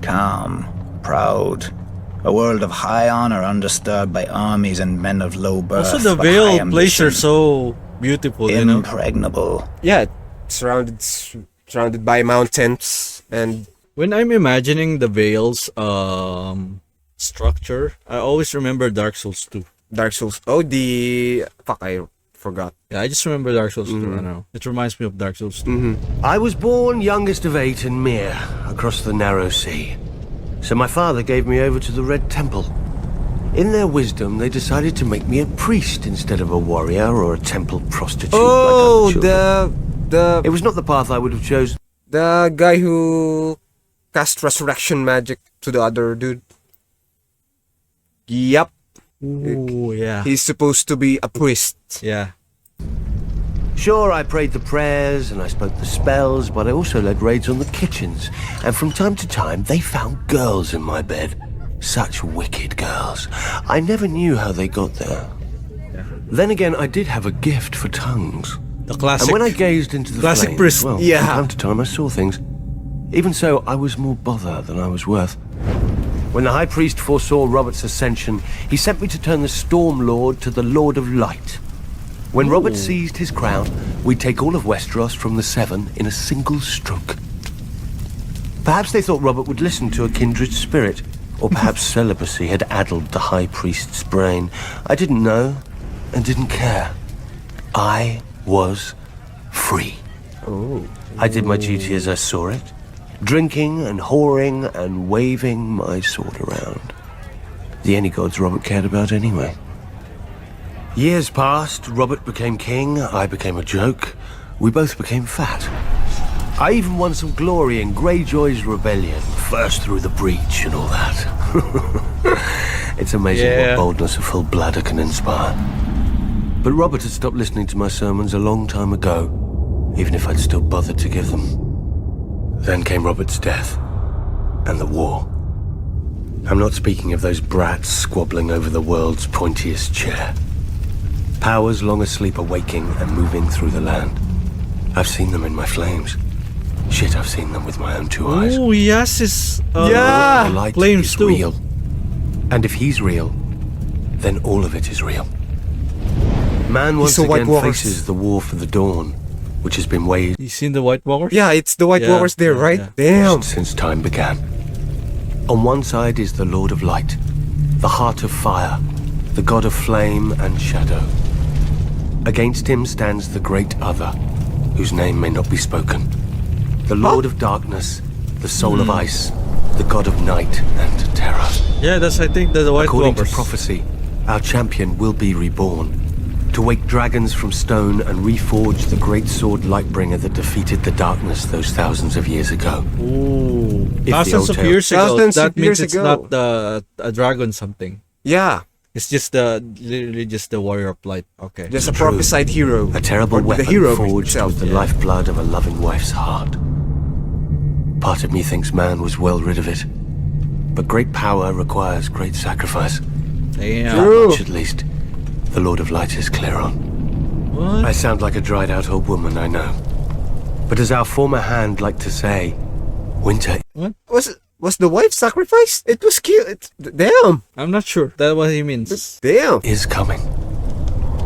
Calm, proud. A world of high honor undisturbed by armies and men of low birth. Also, the Vale place are so beautiful, you know? Impregnable. Yeah, surrounded by mountains and... When I'm imagining the Vale's structure, I always remember Dark Souls 2. Dark Souls. Oh, I forgot. Yeah, I just remember Dark Souls 2. I don't know. It reminds me of Dark Souls 2. I was born youngest of 8 in Myr, across the narrow sea. So my father gave me over to the Red Temple. In their wisdom, they decided to make me a priest instead of a warrior or a temple prostitute. Oh, like other It was not the path I would have chosen. The guy who cast resurrection magic to the other dude. Yep. Ooh, yeah. He's supposed to be a priest. Yeah. Sure, I prayed the prayers and I spoke the spells, but I also led raids on the kitchens. And from time to time, they found girls in my bed. Such wicked girls. I never knew how they got there. Yeah. Then again, I did have a gift for tongues. The classic. And when I gazed into the classic flames, priest. well, from time to time I saw things. Even so, I was more bother than I was worth. When the High Priest foresaw Robert's ascension, he sent me to turn the Storm Lord to the Lord of Light. When Robert seized his crown, we'd take all of Westeros from the Seven in a single stroke. Perhaps they thought Robert would listen to a kindred spirit, or perhaps celibacy had addled the High Priest's brain. I didn't know, and didn't care. I was free. I did my duty as I saw it. Drinking and whoring and waving my sword around. The only gods Robert cared about anyway. Years passed, Robert became king, I became a joke. We both became fat. I even won some glory in Greyjoy's rebellion, first through the breach and all that. It's amazing Yeah. what boldness a full bladder can inspire. But Robert had stopped listening to my sermons a long time ago, even if I'd still bothered to give them. Then came Robert's death, and the war. I'm not speaking of those brats squabbling over the world's pointiest chair. Powers long asleep are waking and moving through the land. I've seen them in my flames. Shit, I've seen them with my own two eyes. Oh, yes, is The light flames is too. real. And if he's real, then all of it is real. Man once saw White again Walkers. faces the war for the dawn, which has been waged You seen the White Walkers? Yeah, it's the White Yeah, Walkers there, yeah, right? yeah. Damn. since time began. On one side is the Lord of Light, the Heart of Fire, the God of Flame and Shadow. Against him stands the Great Other, whose name may not be spoken. The Lord of Darkness, the Soul of Ice, the God of Night and Terror. Yeah, that's I think the White According Walkers. to prophecy, our champion will be reborn, to wake dragons from stone and reforge the great sword Lightbringer that defeated the darkness those thousands of years ago. Ooh, If the thousands old of tale- years ago. Thousands That of means years it's ago. not a dragon something. Yeah, It's just literally just the warrior of light. Okay. just a True. prophesied hero. A terrible Or weapon the hero forged itself. with the yeah. lifeblood of a loving wife's heart. Part of me thinks man was well rid of it. But great power requires great sacrifice. Damn. True. Much at least, the Lord of Light is clear on. What? I sound like a dried out old woman, I know. But as our former hand liked to say, winter Was the wife sacrificed? It was cute. Damn. I'm not sure. That's what he means. Damn. is coming.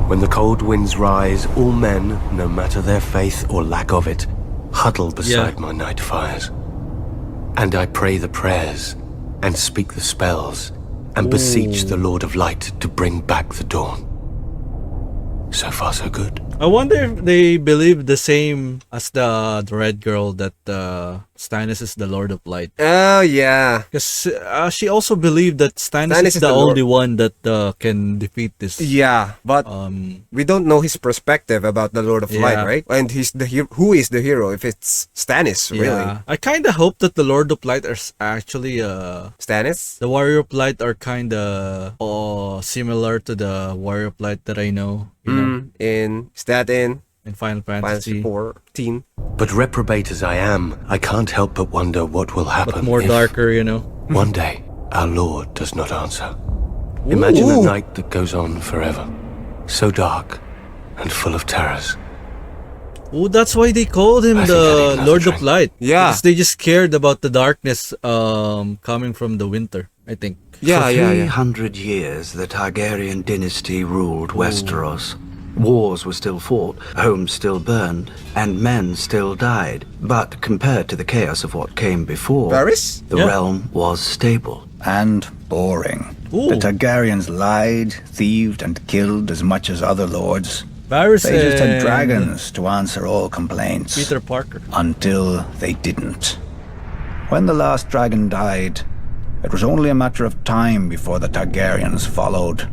When the cold winds rise, all men, no matter their faith or lack of it, huddle beside my night fires. And I pray the prayers, and speak the spells, and beseech the Lord of Light to bring back the dawn. So far, so good. I wonder if they believe the same as the red girl that Stannis is the Lord of Light. Oh, yeah. Because she also believed that Stannis Stannis is is the the Lord. only one that can defeat this. Yeah, but we don't know his perspective about the Lord of Light, Yeah. right? And he's the who is the hero if it's Stannis, really? Yeah. I kind of hope that the Lord of Light are actually Stannis? the Warrior of Light are kind of similar to the Warrior of Light that I know. You know, Is that in in Final Fantasy Fantasy. 14? But reprobate as I am, I can't help but wonder what will happen But more if darker, you know. one day our Lord does not answer. Imagine a night that goes on forever, so dark and full of terrors. Oh, that's why they called him I think I the need another Lord of drink. Light. Yeah. Because they just cared about the darkness coming from the winter, I think. Yeah, For yeah, 300 years, the Targaryen dynasty ruled Westeros. Wars were still fought, homes still burned, and men still died. But compared to the chaos of what came before, Varys? the Yeah. realm was stable. And boring. Ooh. The Targaryens lied, thieved, and killed as much as other lords. Varys They just had and dragons to answer all complaints. Peter Parker. Until they didn't. When the last dragon died, it was only a matter of time before the Targaryens followed,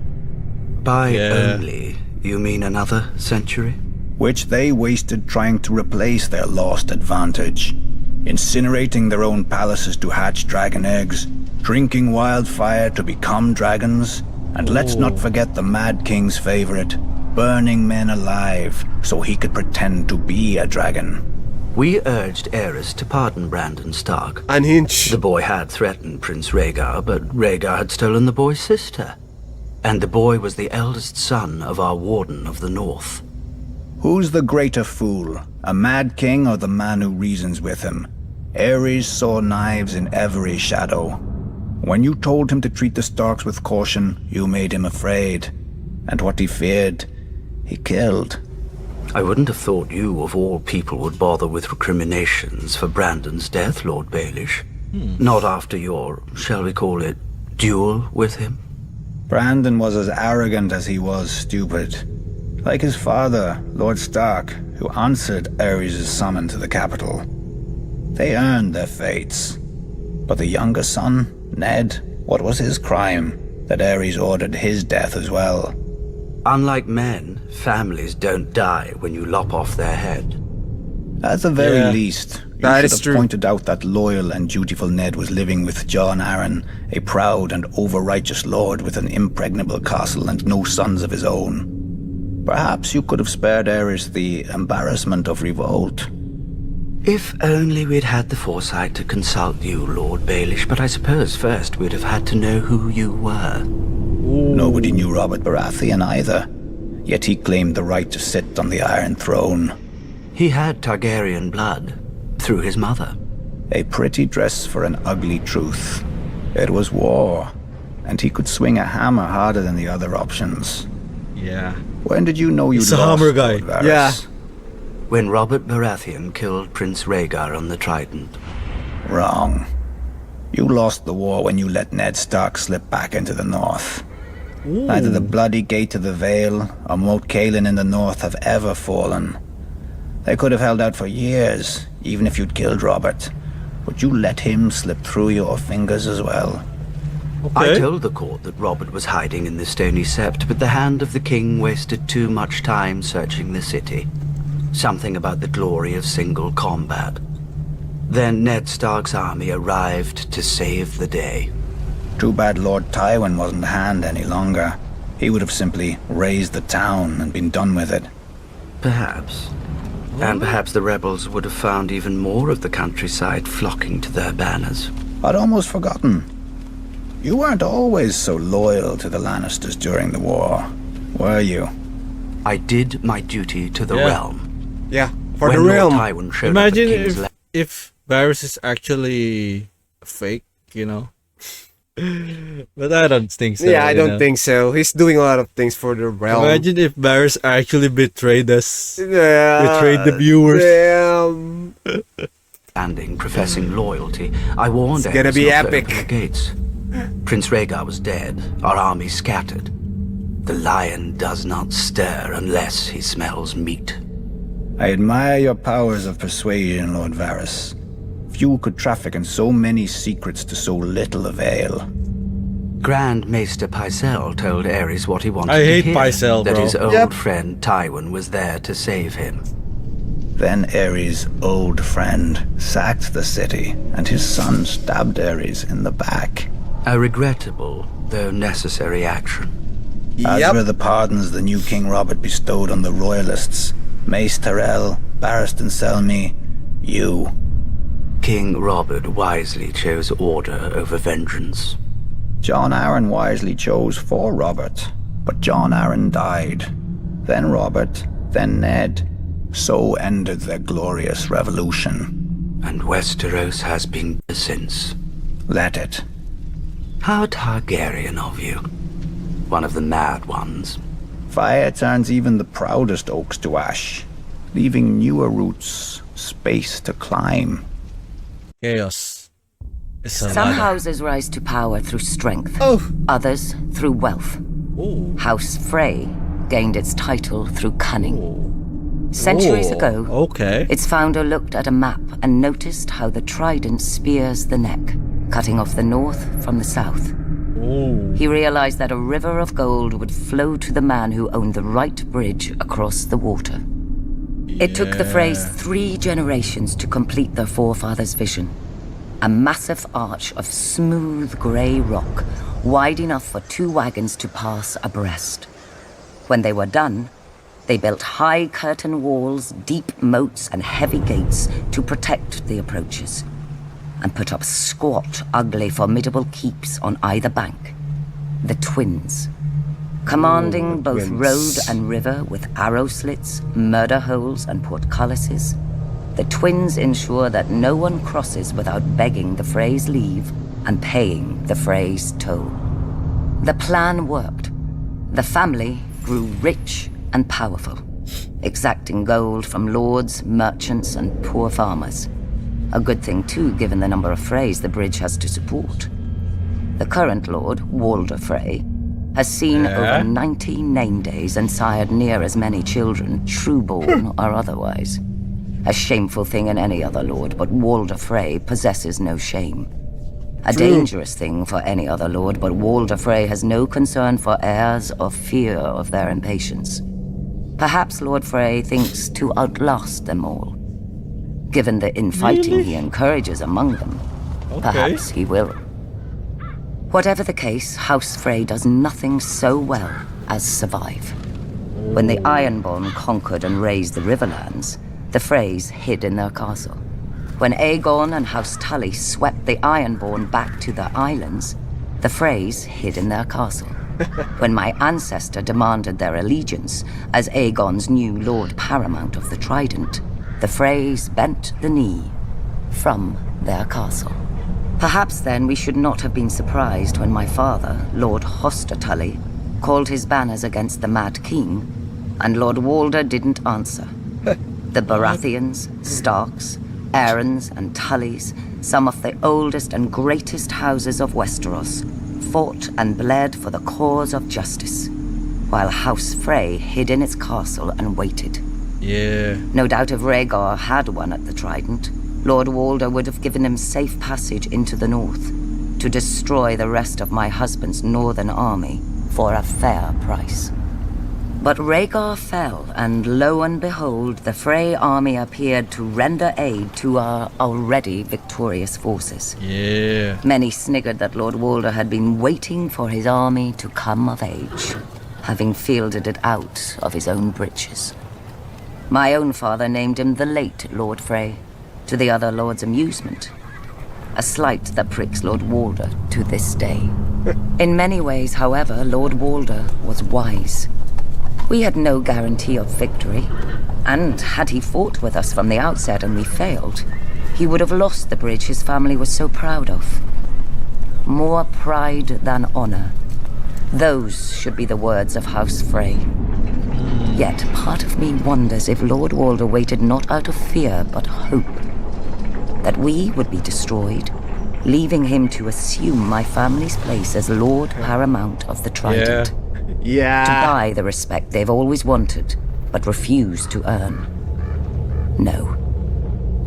By Yeah. only, you mean another century? which they wasted trying to replace their lost advantage, incinerating their own palaces to hatch dragon eggs, drinking wildfire to become dragons, and let's not forget the Mad King's favorite, burning men alive so he could pretend to be a dragon. We urged Aerys to pardon Brandon Stark. Unhinged. The boy had threatened Prince Rhaegar, but Rhaegar had stolen the boy's sister. And the boy was the eldest son of our Warden of the North. Who's the greater fool, a Mad King or the man who reasons with him? Ares saw knives in every shadow. When you told him to treat the Starks with caution, you made him afraid. And what he feared, he killed. I wouldn't have thought you, of all people, would bother with recriminations for Brandon's death, Lord Baelish. Not after your, shall we call it, duel with him? Brandon was as arrogant as he was stupid. Like his father, Lord Stark, who answered Ares' summon to the capital. They earned their fates. But the younger son, Ned, what was his crime that Ares ordered his death as well? Unlike men, families don't die when you lop off their head. At the very Yeah, least, you that should is have true. pointed out that loyal and dutiful Ned was living with Jon Arryn, a proud and over-righteous lord with an impregnable castle and no sons of his own. Perhaps you could have spared Aerys the embarrassment of revolt. If only we'd had the foresight to consult you, Lord Baelish, but I suppose first we'd have had to know who you were. Nobody knew Robert Baratheon either, yet he claimed the right to sit on the Iron Throne. He had Targaryen blood, through his mother. A pretty dress for an ugly truth. It was war, and he could swing a hammer harder than the other options. Yeah. When did you know you'd He's a lost, hammer guy. Lord Varys? Yeah. When Robert Baratheon killed Prince Rhaegar on the Trident. Wrong. You lost the war when you let Ned Stark slip back into the north. Neither the bloody Gate of the Vale or Moat Cailin in the north have ever fallen. They could have held out for years, even if you'd killed Robert. But you let him slip through your fingers as well. I told the court that Robert was hiding in the Stony Sept, but the hand of the king wasted too much time searching the city. Something about the glory of single combat. Then Ned Stark's army arrived to save the day. Too bad Lord Tywin wasn't a hand any longer. He would have simply razed the town and been done with it. Perhaps. And perhaps the rebels would have found even more of the countryside flocking to their banners. I'd almost forgotten. You weren't always so loyal to the Lannisters during the war, were you? I did my duty to the realm. Yeah, for When the Lord realm. Tywin showed Imagine up at King's if Varys is actually fake, you know. But I don't think so. Yeah, I you don't know. think so. He's doing a lot of things for the realm. Imagine if Varys actually betrayed us. Yeah. Betrayed the viewers. Damn. Standing, professing loyalty, I warned It's gonna Aerys be not to epic. open the gates. Prince Rhaegar was dead, our army scattered. The lion does not stir unless he smells meat. I admire your powers of persuasion, Lord Varys. Few could traffic in so many secrets to so little avail. Grand Maester Pycelle told Aerys what he wanted I to hate hear, Pycelle, that bro. his old Yep. friend Tywin was there to save him. Then Aerys' old friend sacked the city, and his son stabbed Aerys in the back. A regrettable, though necessary action. As were the pardons the new King Robert bestowed on the royalists. Mace Tyrell, Barristan Selmy, you. King Robert wisely chose order over vengeance. Jon Arryn wisely chose for Robert, but Jon Arryn died. Then Robert, then Ned. So ended their glorious revolution. And Westeros has been since. Let it. How Targaryen of you. One of the mad ones. Fire turns even the proudest oaks to ash, leaving newer roots space to climb. Chaos. It's a Some ladder. houses rise to power through strength. Oh. Others through wealth. Ooh. House Frey gained its title through cunning. Centuries Ooh, ago, okay. its founder looked at a map and noticed how the trident spears the neck, cutting off the north from the south. Ooh. He realized that a river of gold would flow to the man who owned the right bridge across the water. It took the Freys 3 generations to complete their forefathers' vision. A massive arch of smooth grey rock, wide enough for 2 wagons to pass abreast. When they were done, they built high curtain walls, deep moats, and heavy gates to protect the approaches, and put up squat, ugly, formidable keeps on either bank. The Twins, commanding both Twins. road and river with arrow slits, murder holes, and portcullises. The Twins ensure that no one crosses without begging the Freys' leave and paying the Freys' toll. The plan worked. The family grew rich and powerful, exacting gold from lords, merchants, and poor farmers. A good thing too, given the number of Freys the bridge has to support. The current lord, Walder Frey, has seen over 90 name days and sired near as many children, true-born or otherwise. A shameful thing in any other lord, but Walder Frey possesses no shame. A dangerous thing for any other lord, but Walder Frey has no concern for heirs or fear of their impatience. Perhaps Lord Frey thinks to outlast them all. Given the infighting he encourages among them, perhaps he will. Whatever the case, House Frey does nothing so well as survive. When the Ironborn conquered and razed the Riverlands, the Freys hid in their castle. When Aegon and House Tully swept the Ironborn back to their islands, the Freys hid in their castle. When my ancestor demanded their allegiance as Aegon's new Lord Paramount of the Trident, the Freys bent the knee from their castle. Perhaps then we should not have been surprised when my father, Lord Hoster Tully, called his banners against the Mad King, and Lord Walder didn't answer. The Baratheons, Starks, Aarons, and Tullys, some of the oldest and greatest houses of Westeros, fought and bled for the cause of justice, while House Frey hid in its castle and waited. Yeah. No doubt if Rhaegar had won at the Trident, Lord Walder would have given him safe passage into the north to destroy the rest of my husband's northern army for a fair price. But Rhaegar fell, and lo and behold, the Frey army appeared to render aid to our already victorious forces. Yeah. Many sniggered that Lord Walder had been waiting for his army to come of age, having fielded it out of his own breeches. My own father named him the late Lord Frey, to the other lords' amusement. A slight that pricks Lord Walder to this day. In many ways, however, Lord Walder was wise. We had no guarantee of victory, and had he fought with us from the outset and we failed, he would have lost the bridge his family was so proud of. More pride than honor. Those should be the words of House Frey. Yet part of me wonders if Lord Walder waited not out of fear but hope. That we would be destroyed, leaving him to assume my family's place as Lord Paramount of the Trident. Yeah. To buy the respect they've always wanted, but refused to earn. No.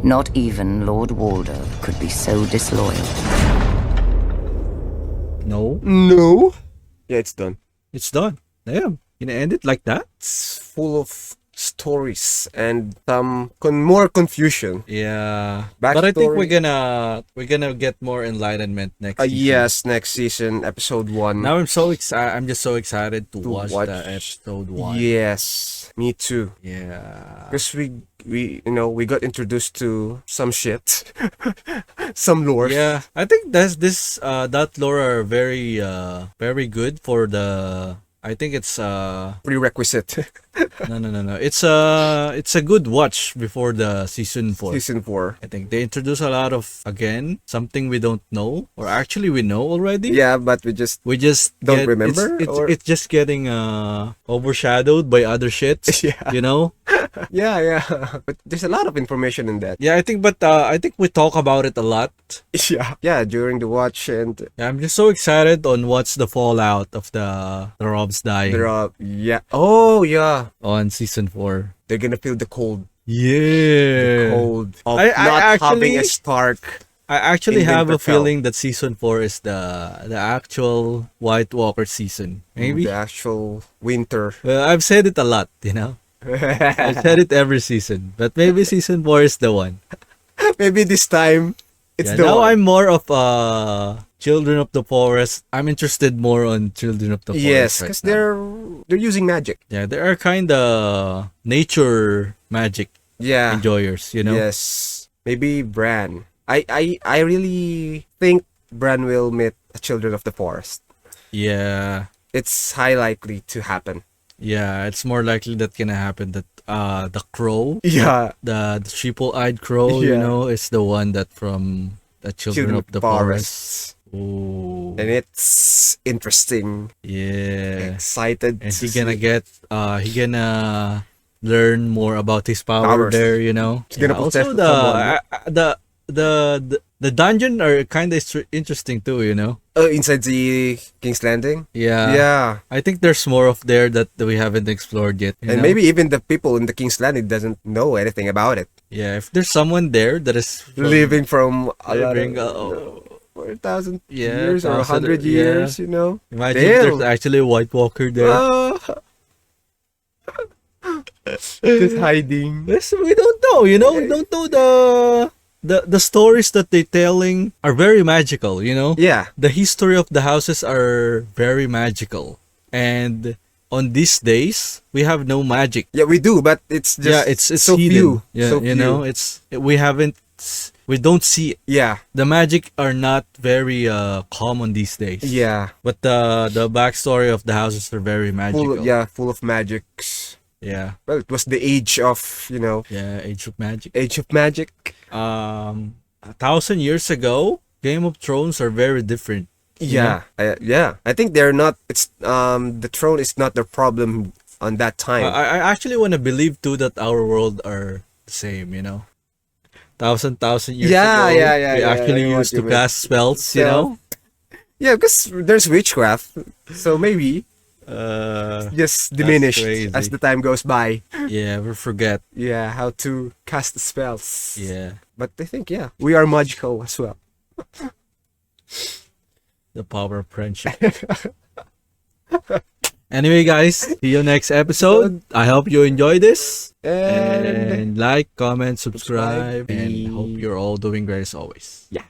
Not even Lord Walder could be so disloyal. No. No. Yeah, it's done. It's done. Damn. Gonna end it like that? It's full of stories and some more confusion. Yeah. Backstory. But I think we're gonna get more enlightenment next season. Yes, next season, episode 1. Now I'm so excited. I'm just so excited to watch the episode 1. Yes, me too. Yeah. Because we got introduced to some shit, some lore. Yeah, I think that lore are very good for the. I think it's prerequisite. No. It's a good watch before the season 4. Season 4. I think they introduce a lot of something we don't know, or actually we know already. Yeah, but we just don't remember. It's just getting overshadowed by other shit. Yeah. You know. Yeah. But there's a lot of information in that. Yeah, I think we talk about it a lot. Yeah. During the watch, and I'm just so excited on what's the fallout of the Robs dying. Yeah. Oh yeah. On season 4, they're gonna feel the cold. Yeah. The cold of not having a Stark. I actually have a feeling that season 4 is the actual White Walker season. Maybe the actual winter. Well, I've said it a lot, you know. I've said it every season, but maybe season 4 is the one. Maybe this time it's the now one. I'm more of Children of the Forest. I'm interested more on Children of the Forest. Yes, because they're using magic. Yeah, they are kind of nature magic. Yeah, enjoyers, you know. Yes, maybe Bran. I really think Bran will meet Children of the Forest. Yeah, it's high likely to happen. Yeah, it's more likely that gonna happen that the crow, yeah, the triple-eyed crow, you know, is the one that from the Children of the Forest. Ooh. And it's interesting. Yeah, excited. And he gonna learn more about his power there, you know. He's gonna also the dungeon are kind of interesting too, you know. Inside the King's Landing? Yeah. I think there's more of there that we haven't explored yet. And maybe even the people in the King's Landing doesn't know anything about it. Yeah, if there's someone there that is living from a lot 4,000 years or 100 years, you know. Imagine if there's actually a White Walker there. Just hiding. Yes, we don't know, you know. We don't know the stories that they're telling are very magical, you know. Yeah. The history of the houses are very magical, and on these days we have no magic. Yeah, we do, but it's just it's so hidden. few. Yeah, so you few. know, we don't see it. Yeah. The magic are not very common these days. Yeah. But the backstory of the houses are very magical. Full of magics. Yeah. Well, it was the age of, Yeah, Age of Magic. Age of Magic. 1,000 years ago, Game of Thrones are very different. Yeah. I think they're not, it's, the throne is not the problem on that time. I actually want to believe too that our world are the same, you know. Thousand years ago, we actually used to cast spells, you know. Yeah, because there's witchcraft, so maybe just diminish as the time goes by. Yeah, we forget. Yeah, how to cast the spells. Yeah, but I think we are magical as well. The power of friendship. Anyway, guys, see you next episode. I hope you enjoy this. And like, comment, subscribe, and hope you're all doing great as always. Yeah.